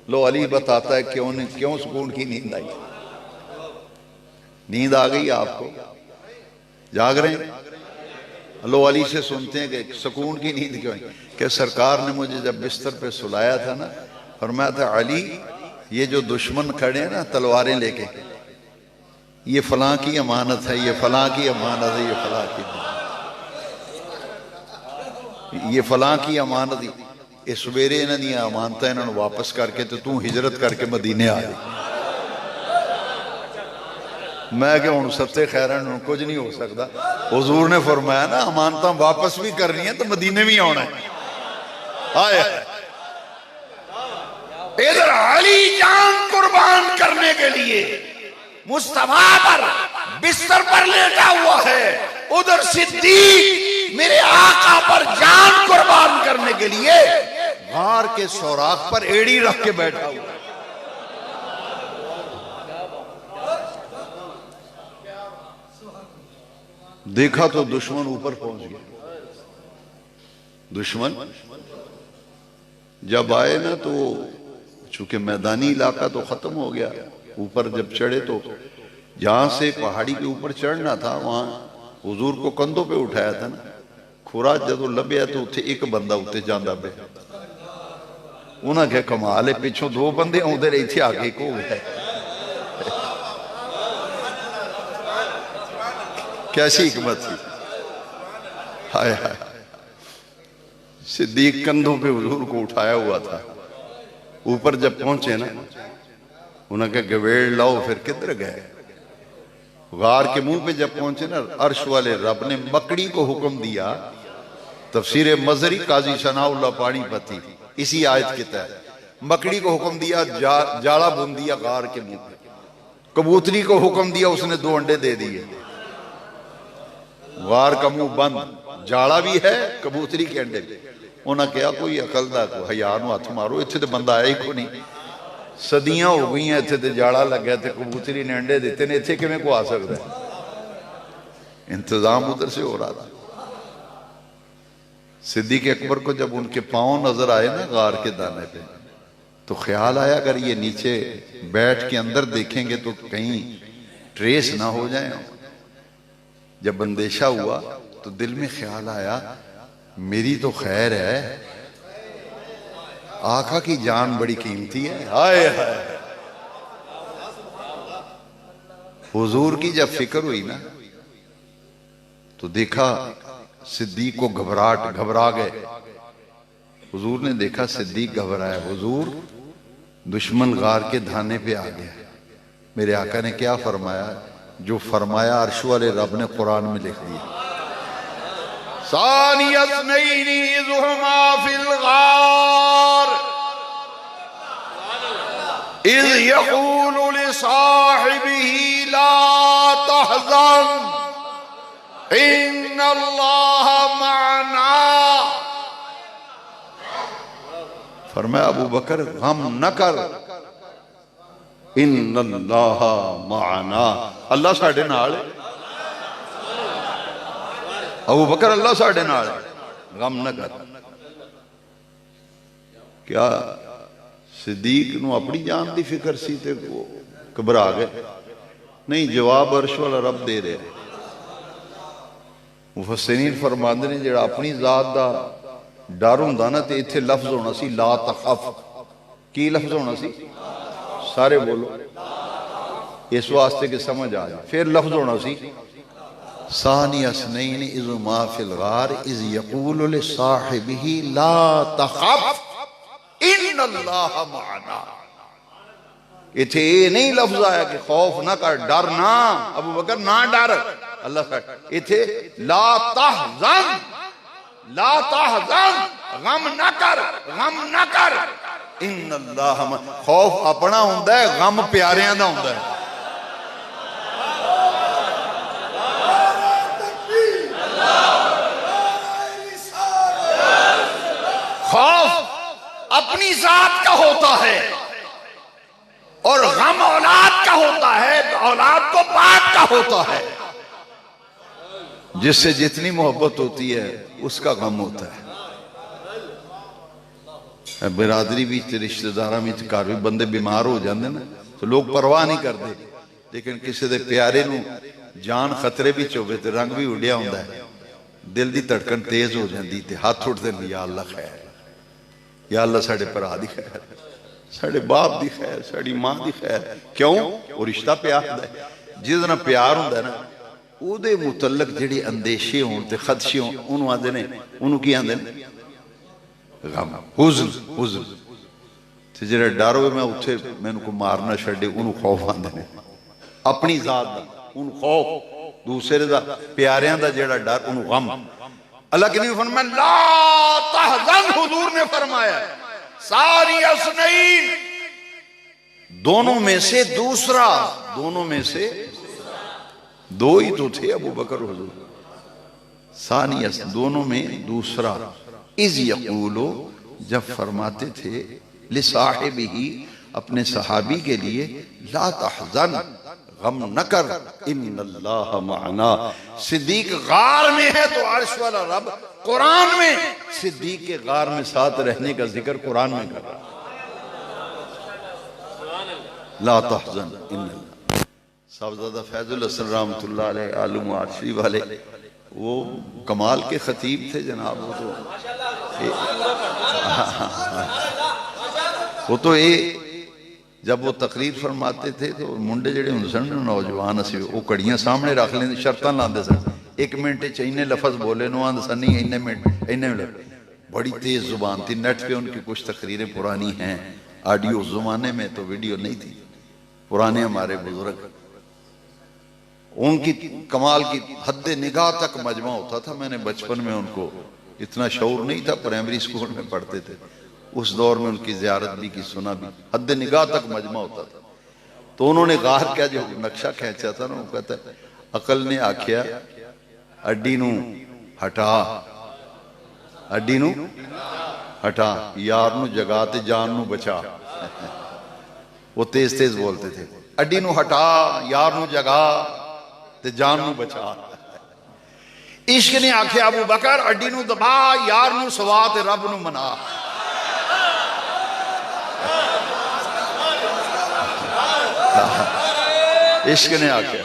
S1: लो अली बताता है क्यों नहीं, क्यों सुकून की नींद आई। नींद आ गई आपको, जाग रहे हैं। लो अली से सुनते हैं कि सुकून की नींद क्यों आई। कि सरकार ने मुझे जब बिस्तर पे सुलाया था ना, फरमाया था अली ये जो दुश्मन खड़े हैं ना तलवारें लेके, ये फलां की अमानत है, ये फलां की अमानत है, ये फलां की, ये फलां की अमानत, ये सवेरे इन्हां दी अमानत इन्हां नूं वापस करके तो तू हिजरत करके मदीने आ जा। मैं क्या हुण सत्ते खैरन कुछ नहीं हो सकता। हुजूर ने फरमाया ना अमानत वापस भी करनी है तो मदीने भी आना है। आए इधर अली जान कुर्बान करने के लिए मुस्तफा पर बिस्तर पर लेटा हुआ है, उधर सिद्दीक मेरे आका पर जान कुर्बान करने के लिए गार के सौराख पर एड़ी रख के बैठा हुआ। देखा तो दुश्मन ऊपर पहुंच गया। दुश्मन जब आए ना तो चूंकि मैदानी इलाका तो खत्म हो गया, ऊपर जब चढ़े तो जहां से पहाड़ी के ऊपर चढ़ना था वहां हुजूर को कंधों पे उठाया था ना। खुरा जो लभ्या तो उत्थे एक बंदा उत्ते जांदा पे, उन्हें क्या कमाल है, पिछों 2 बंदे आउंदे रहे, इत्थे आके एक हो गया। कैसी हिकमत थी। हाय हाय, सिद्दीक कंधों पे हुजूर को उठाया हुआ था। ऊपर जब पहुंचे ना, उन्हें कहा गवेड़ लाओ, फिर किधर गए। गार के मुंह पे जब पहुंचे ना, अर्श वाले रब ने बकरी को हुक्म दिया। तफसीर मजरी काजी सनाउल्लाह पानीपती इसी आयत के तहत मकड़ी को हुक्म दिया जाला बुन दिया गार के मुंह पे, कबूतरी को हुक्म दिया उसने 2 अंडे दे दिए, गार का मुंह बंद, जाला भी है कबूतरी के अंडे भी। उन्हें कहा कोई अकल दा को हज़ार नूं हथ मारो, इत्थे तो बंदा आया ही को नहीं, सदियां हो गई इत्थे ते जाला लग्या ते कबूतरी ने अंडे दिते ने, इत्थे किवें को आ सकदा है? इंतजाम उधर से हो रहा था। सिद्दीक अकबर को जब उनके पांव नजर आए ना गार के दाने पे, तो ख्याल आया अगर ये नीचे बैठ के अंदर देखेंगे तो कहीं ट्रेस ना हो जाए। जब अंदेशा हुआ तो दिल में ख्याल आया मेरी तो खैर है, आका की जान बड़ी कीमती है। हाय हाय, हुजूर की जब फिक्र हुई ना तो देखा सिद्दीक को घबरा गए। हुजूर ने देखा सिद्दीक घबराया, हुजूर दुश्मन गार के धाने पे आ गया। मेरे आका ने क्या फरमाया? जो फरमाया अर्श वाले रब ने कुरान में लिख दिया, सानियस्नैनी इज़हुमा फिल गार इज़ यक़ूलु लिसाहिबिही ला तहज़न इन्नल्लाह मअना। फरमाया अबू बकर गम न कर, इन्नल्लाह मअना, अल्लाह साडे नाल है। अबू बकर अल्लाह साडे नाल है, गम न कर। क्या सिद्दीक नूं अपनी जान की फिक्र सी ते घबरा गए? नहीं, जवाब अर्श वाला रब दे रहे। मुफस्सिरीन फरमांदे ने जिहड़ा अपनी जात दा डर हुंदा ना ते इत्थे लफ्ज होना सी ला तखफ। की लफ्ज होना सी? सारे बोलो इस वास्ते कि समझ आ जाए। फिर लफ्ज होना सी सानियस्नैन इज़ हुमा फिल गार इज़ यक़ूलु लिसाहिबिही ला तखफ इन्नल्लाह मअना। इत्थे ये नहीं लफ्ज आया कि खौफ ना कर, डर ना, अबू बकर ना डर, अल्लाह का। इत्थे ला तहज़न, ला तहज़न, गम ना कर, गम ना कर, इन्नल्लाह। खौफ अपना हुंदा है, गम प्यारियां दा हुंदा है। खौफ अपनी जात का होता है और गम औलाद का होता है, औलाद को पाक का होता है। जिससे जितनी मोहब्बत होती है उसका गम होता है। बिरादरी भी रिश्तेदारा में घर भी बंदे बीमार हो जाते ना तो लोग परवाह नहीं करते, लेकिन किसी के प्यारे नूं जान खतरे भी होवे ते रंग भी उड़िया होंदा है, दिल की धड़कन तेज हो जाती ते हाथ उठते हैं, या अल्लाह खैर, या अल्लाह साडे भरा दी खैर, साडे बाप दी खैर, साडी मां दी खैर। क्यों? वो रिश्ता प्यार दा है। जिहदे नाल प्यार हुंदा ना उहदे मुतल्लक जिहड़े अंदेशे होण ते खदशे होण उहनूं आंदे ने, उहनूं की आंदे ने? गम, हुज़न, हुज़न। ते जिहड़ा डर होवे मैं उत्थे मैनूं कोई मार ना छड्डे उहनूं खौफ आंदे ने। अपनी जात दा उहनूं खौफ, दूसरे दा प्यारियां दा जिहड़ा डर उहनूं गम। अल्लाह के नबी फरमाया ला तहज़न, हुजूर ने फरमाया सारी असनईन, दोनों में से दूसरा, दोनों में से दो ही तो थे अबू बकर हुजूर, सानियस दोनों में दूसरा। इज़ यक़ूलो, जब फरमाते थे लिसाहिबिही, अपने सहाबी के लिए, ला तहज़न, गम न कर, इन्नल्लाह मअना। सिद्दीक गार में है तो अर्श वाला रब कुरान में सिद्दीक के गार में साथ रहने का जिक्र कुरान में कर रहा। ला तहज़न इन्नल्लाह। साहबजादा फैजुल हसन रहमतुल्लाह अलैह आलम आरशी वाले वो कमाल के खतीब थे जनाब। वो तो ये जब वो तकरीर फरमाते थे तो मुंडे जेडे हुंदे सन नौजवान असी वो कड़ियां सामने रख लेंदे, शर्तां लांदे सन, 1 मिनट च इन्ने लफज बोले नो आंद सन, नहीं इन्ने मिनट इन्ने मिनट। बड़ी तेज जुबान थी। नेट पे उनकी कुछ तकरीरें पुरानी हैं, ऑडियो, जमाने में तो वीडियो नहीं थी, पुराने हमारे बुजुर्ग, उनकी कमाल की हद निगाह तक मजमा होता था। मैंने बचपन में उनको इतना शऊर नहीं था, प्राइमरी स्कूल में पढ़ते थे, उस दौर में उनकी ज़ियारत भी की, सुना भी, हद निगाह तक मजमा होता था। तो उन्होंने गार क्या जो नक्शा खींचा था ना, वो कहता है अकल ने आख्या अड्डी नू हटा, अड्डी नू हटा, यार नू जगा ते जान नू बचा। वो तेज तेज बोलते थे, अड्डी नू हटा, यार नू जगा ते जान नू बचा। इश्क ने आख्या अबू बकर अड्डी नू दबा, यार नू सवा ते रब नू मना। इश्क ने आख्या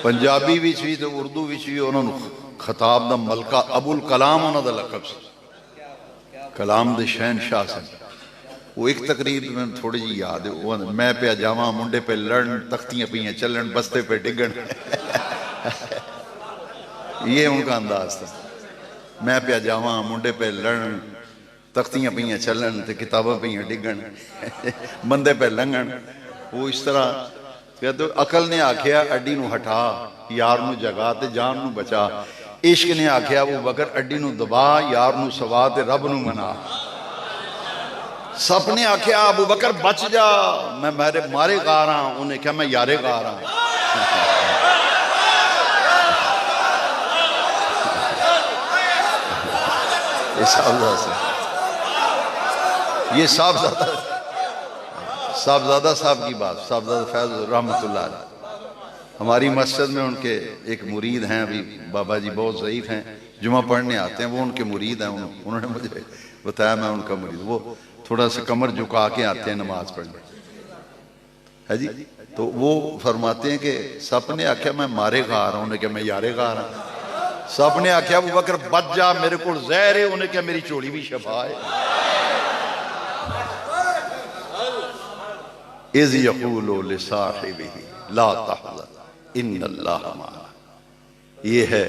S1: पंजाबी विच भी तो उर्दू विच भी उन्होंने खिताब दा मलका अबुल कलाम उन्होंने लकब से, कलाम दे शहनशाह से। वो एक तकरीर में थोड़ी जी याद है, वो मैं पे जावा मुंडे पे लड़न, तख्तियां पियां चलन, बस्ते पे डिगन। ये उनका अंदाज था, मैं पे जावा मुंडे पे लड़न, तख्तियां पियां चलन ते किताबें पियां डिगन, बंदे पे लंघन। वो इस तरह कहते। अकल ने आख्या अड्डी नू हटा, यार नू जगा ते जान नू बचा। इश्क ने आख्या वो बकर अड्डी नू दबा, यार नू सवा ते रब नू मना। सप ने आख्या अबू बकर बच जा, मैं मारे गा रहा हूं। उन्हें क्या मैं यारे गा रहा हूं। ये साहबजादा साहब की बात, साहबजादा फैज रहमतुल्लाह अलैह। हमारी मस्जिद में उनके एक मुरीद हैं, अभी बाबा जी बहुत ज़ईफ हैं, जुमा पढ़ने आते हैं, वो उनके मुरीद हैं। उन्होंने मुझे बताया मैं उनका मुरीद। वो थोड़ा सा कमर झुका के आते हैं नमाज पढ़ने, है जी। तो वो फरमाते हैं कि सप ने आख्या मैं मारे गा रहा हूं, उन्हें क्या मैं यारे गा रहा हूं। सप ने आख्या अबू बकर बच जा, मेरे को ज़हर है, उन्हें क्या मेरी चोली भी शफा है। इज़ यक़ूलु लिसाहिबिही ला तहज़न इन्नल्लाह मअना। ये है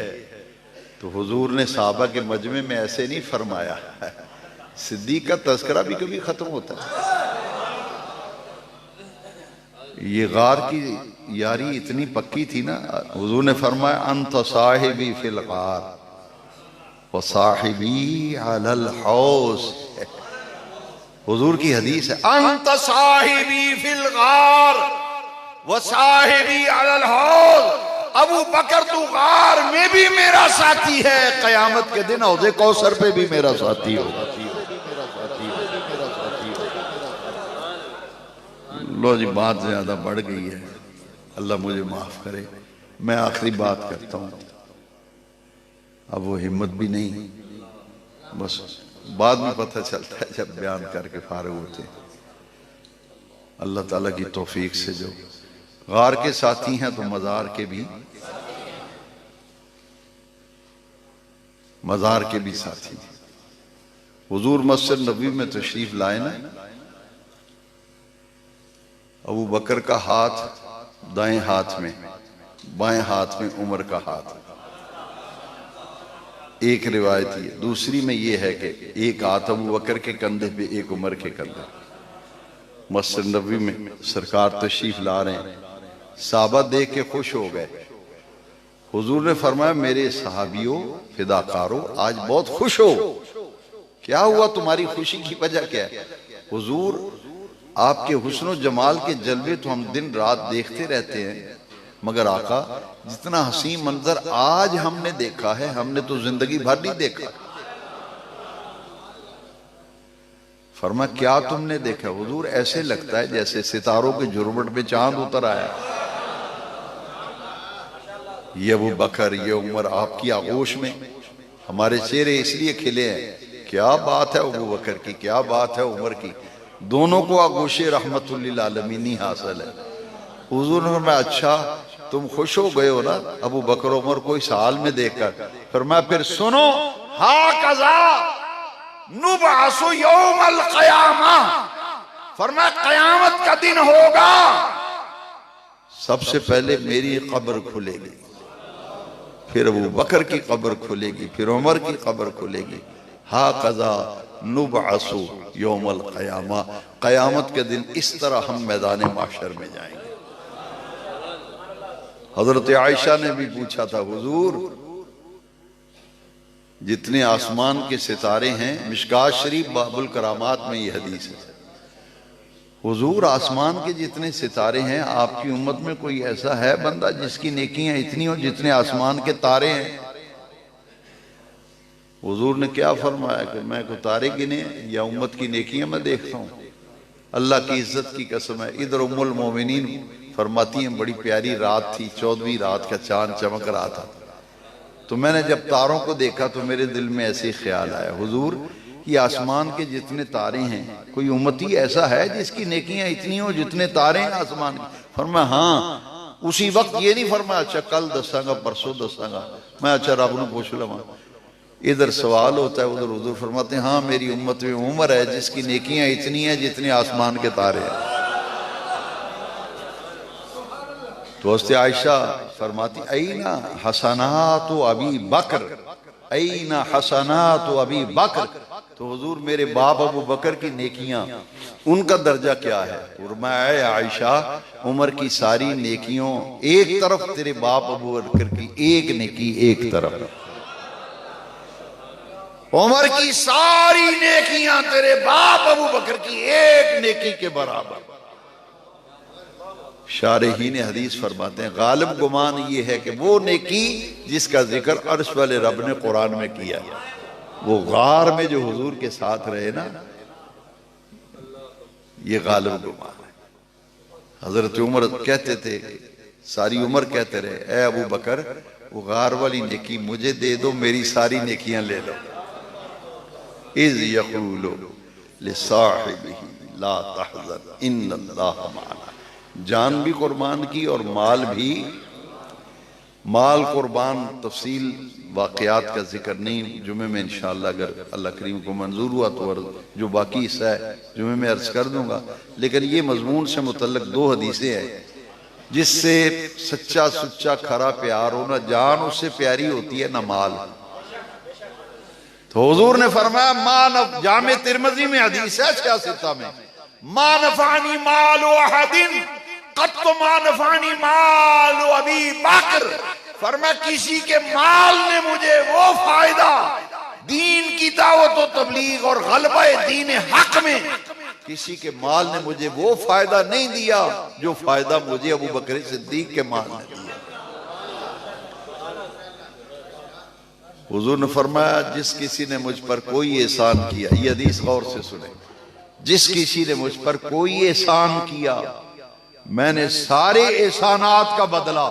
S1: तो हुजूर ने साहबा के मजमे में ऐसे नहीं फरमाया। सिद्दीक का तज़किरा भी कभी खत्म होता है। ये गार की यारी इतनी पक्की थी ना, हुजूर ने फरमाया अंत साहिबी फिल गार व साहिबी अलल हौज़। हुजूर की हदीस है, अंत साहिबी फिल गार व साहिबी अलल हौज़। अबू बकर तू गार में भी मेरा साथी है, कयामत के दिन हौज़े कौसर पे भी मेरा साथी होगा। लो जी, बात ज्यादा बढ़ गई है, अल्लाह मुझे माफ करे। मैं आखिरी बात करता हूं, अब वो हिम्मत भी नहीं, बस बाद में पता चलता है जब बयान करके फारिग होते। अल्लाह ताला की तौफीक से जो गार के साथी हैं तो मजार के भी, मजार के भी साथी। हुजूर मस्जिद नबी में तशरीफ लाए ना, अबू बकर का हाथ दाएं हाथ में, बाएं हाथ में उमर का हाथ। एक रिवायत ये, दूसरी में ये है कि एक हाथ अबू बकर के कंधे पे, एक उमर के कंधे। मस्जिद नबी में सरकार तशरीफ ला रहे हैं, साहबा देख के खुश हो गए। हुजूर ने फरमाया मेरे सहाबियों, फिदाकारों, आज बहुत खुश हो। क्या हुआ, तुम्हारी खुशी की वजह क्या है? हुजूर आपके हुस्न और जमाल के जलवे तो हम दिन रात देखते रहते हैं, मगर आका जितना हसीन मंजर आज हमने देखा है, हमने तो जिंदगी भर नहीं देखा। फरमा क्या तुमने देखा? हुजूर ऐसे लगता है जैसे सितारों के झुरमुट में चांद उतर आया। ये अबू बकर, ये उमर आपकी आगोश में, हमारे चेहरे इसलिए खिले हैं। क्या बात है अबू बकर की, क्या बात है उमर की, दोनों को आगोशे रहमतुल लिल आलमीन हासिल है। हुजूर ने फरमाया अच्छा तुम खुश हो गए हो ना अबू बकर उमर को इस हाल में देखकर। फरमाया फिर सुनो, हा कज़ा नुबअसु यौमल क़यामा, फरमाया क़यामत का दिन होगा, सबसे पहले मेरी कब्र खुलेगी, फिर अबू बकर की कब्र खुलेगी, फिर उमर की कब्र खुलेगी, हा कज़ा नुबअसु यौमल क़यामा, क़यामत के दिन इस तरह हम मैदान माशर में जाएंगे। हजरत आयशा ने भी पूछा था, हुजूर जितने आसमान के सितारे हैं, मिशकात शरीफ बाबुल करामात में ये हदीस है, हुजूर आसमान के जितने सितारे हैं, आपकी उम्मत में कोई ऐसा है बंदा जिसकी नेकियां इतनी हो जितने आसमान के तारे हैं? हुजूर ने क्या फरमाया कि मैं को तारे गिने या उम्मत की नेकियां मैं देखता हूँ? अल्लाह की इज्जत की कसम है। इधर उम्मुल मोमिनीन फरमाती हैं, बड़ी प्यारी रात थी, 14वीं रात का चांद चमक रहा था, तो मैंने जब तारों को देखा तो मेरे दिल में ऐसे ख्याल आया, हुजूर ये आसमान के जितने तारे हैं, कोई उम्मती ऐसा है जिसकी नेकियां इतनी हो जितने तारे हैं आसमान के? फरमाया हाँ। उसी वक्त ये नहीं फरमाया अच्छा कल दसांगा परसों दसांगा, मैं अच्छा रब ने पूछ लवा। इधर सवाल होता है, उधर हुजूर फरमाते हैं हाँ मेरी उम्मत में उम्र है जिसकी नेकियां इतनी है जितने आसमान के तारे हैं। तो हज़रत आयशा फरमाती ऐना हसनात अबी बकर, ऐना हसनात अबी बकर, तो हुजूर मेरे बाप अबू बकर की नेकियां उनका दर्जा क्या है? फरमाया आयशा उमर की सारी नेकियों एक तरफ, तेरे बाप अबू बकर की एक नेकी एक तरफ। उमर की सारी नेकियां तेरे बाप अबू बकर की एक नेकी के बराबर। शारहीन हदीस फरमाते हैं गालिब गुमान ये है कि वो नेकी जिसका जिक्र अर्श वाले रब ने कुरान में किया, वो गार में जो हुजूर के साथ रहे ना, ये गालिब गुमान है। हजरत उमर कहते थे, सारी उम्र कहते रहे, ए अबू बकर वो गार वाली नेकी मुझे दे दो, मेरी सारी नेकियां ले लो। इज़ यक़ूलु लिसाहिबिही ला तहज़न इन्नल्लाह माना, जान भी कुर्बान की और माल भी, माल कुर्बान तफसील वाक़यात का जिक्र नहीं, जुमे में इंशाअल्लाह अगर अल्लाह करीम को मंजूर हुआ तो जो बाकी हिस्सा है जुमे में अर्ज कर दूंगा। लेकिन ये मजमून से मुतल्लक दो हदीसें हैं जिससे सच्चा सुच्चा खरा प्यार हो, ना जान उससे प्यारी होती है ना माल। तो हुजूर ने फरमाया मान, जामे तिरमिज़ी में हदीस है 66 में, मानफानी मालु अहदिन कत्तु मानफानी मालु अबी बकर, फरमाया किसी के माल ने मुझे वो फायदा दीन की दावत और तबलीग और गलबा दीन हक में, किसी के माल ने मुझे वो फायदा नहीं दिया जो फायदा मुझे अबू बकर सिद्दीक के माल ने दिया। हुजूर ने फरमाया जिस किसी ने मुझ पर कोई एहसान किया, ये हदीस गौर से सुने, जिस किसी ने मुझ पर कोई एहसान किया मैंने सारे एहसानात का बदला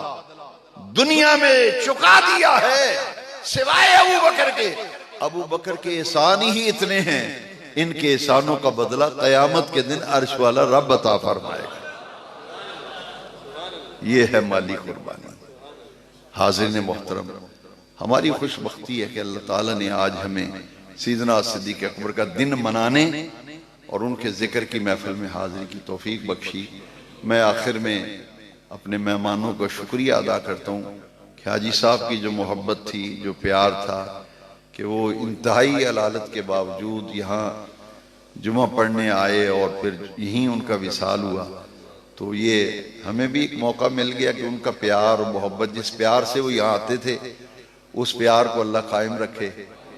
S1: दुनिया में चुका दिया है सिवाय अबू बकर के। अबू बकर के एहसान ही इतने हैं, इनके एहसानों का बदला क़यामत के दिन अर्श वाला रब अता फरमाएगा। ये है माली कुर्बानी। हाज़िरीन मोहतरम, हमारी खुशबख्ती है कि अल्लाह ताला ने आज हमें सीदना सिद्दीक़ अकबर का दिन मनाने और उनके जिक्र की महफिल में हाजिरी की तौफीक बख्शी। मैं आखिर में अपने मेहमानों का शुक्रिया अदा करता हूँ कि हाजी साहब की जो मोहब्बत थी, जो प्यार था, कि वो इंतहाई अलालत के बावजूद यहाँ जुमा पढ़ने आए और फिर यहीं उनका विसाल हुआ, तो ये हमें भी एक मौका मिल गया कि उनका प्यार और मोहब्बत, जिस प्यार से वो यहाँ आते थे उस प्यार को अल्लाह कायम रखे,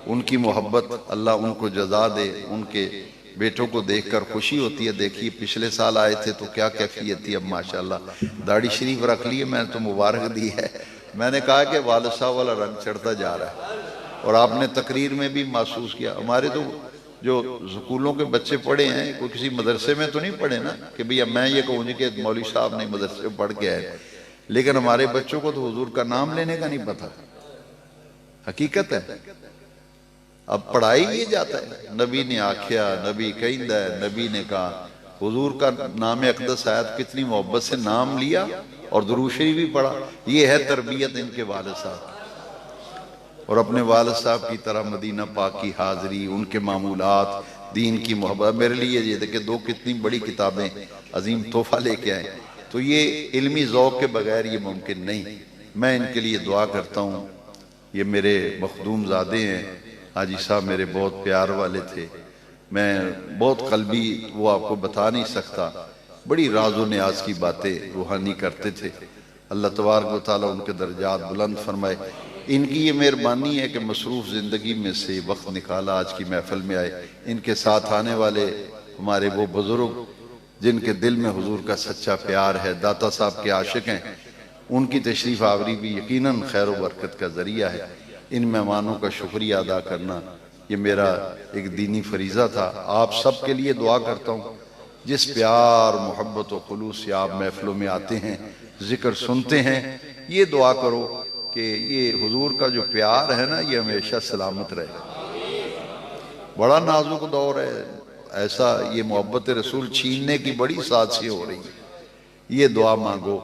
S1: उनकी मोहब्बत अल्लाह उनको जजा दे। उनके बेटों को देखकर खुशी होती है। देखिए पिछले साल आए थे तो क्या कैफियत थी, अब माशाल्लाह दाढ़ी शरीफ रख ली है, मैंने तो मुबारक दी है। मैंने कहा कि वालिद साहब वाला रंग चढ़ता जा रहा है, और आपने तकरीर में भी महसूस किया। हमारे तो जो स्कूलों के बच्चे पढ़े हैं, कोई किसी मदरसे में तो नहीं पढ़े ना कि भैया मैं ये कहूँ कि मौलवी साहब नहीं मदरसे पढ़ के आए, लेकिन हमारे बच्चों को तो हुजूर का नाम लेने का नहीं पता। हकीकत है, अब पढ़ाई ये जाता है, नबी ने आख्या, नबी कहिंदा है, नबी ने कहा, हुजूर का नाम अक़दस आयत कितनी मोहब्बत से नाम लिया और दुरूद शरीफ भी पढ़ा। ये है तरबियत इनके वालिद साहब, और अपने वालिद साहब की तरह मदीना पाक की हाजिरी, उनके मामूलात, दीन की मोहब्बत। मेरे लिए ये देखे दो कितनी बड़ी किताबें अजीम तोहफा लेके आए, तो ये इल्मी ज़ौक़ के बगैर ये मुमकिन नहीं। मैं इनके लिए दुआ करता हूँ ये मेरे मखदूम ज़ादे हैं। हाजी साहब मेरे बहुत प्यार वाले थे। मैं बहुत कल्बी वो आपको बता नहीं सकता, बड़ी राज़ो न्याज की बातें रूहानी करते थे। अल्लाह तबारक व तआला उनके दर्जात बुलंद फरमाए। इनकी ये मेहरबानी है कि मसरूफ़ ज़िंदगी में से वक्त निकाला, आज की महफिल में आए। इनके साथ आने वाले हमारे वो बुज़ुर्ग जिनके दिल में हुजूर का सच्चा प्यार है, दाता साहब के आशिक हैं, उनकी तशरीफ़ आवरी भी यकीनन खैर व बरकत का ज़रिया है। इन मेहमानों का शुक्रिया अदा करना ये मेरा एक दीनी फरीज़ा था। आप सब के लिए दुआ करता हूँ। जिस प्यार मोहब्बत व खुलूस से आप महफिलों में आते हैं, जिक्र सुनते हैं, ये दुआ करो कि ये हुजूर का जो प्यार है ना, ये हमेशा सलामत रहे। बड़ा नाजुक दौर है, ऐसा ये मोहब्बत रसूल छीनने की बड़ी साजिशें हो रही है। ये दुआ मांगो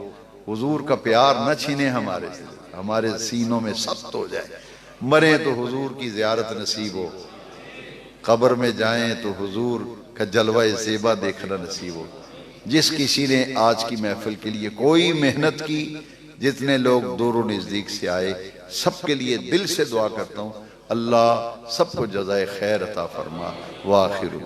S1: हुजूर का प्यार न छीने हमारे से, हमारे सीनों में सख्त हो जाए। मरे तो हुजूर की ज़ियारत नसीब हो, कब्र में जाएं तो हुजूर का जलवा ज़ेबा देखना नसीब हो। जिस किसी ने आज की महफिल के लिए कोई मेहनत की, जितने लोग दूर नज़दीक से आए, सबके लिए दिल से दुआ करता हूँ, अल्लाह सबको जज़ाए खैर अता फरमा। व आखिर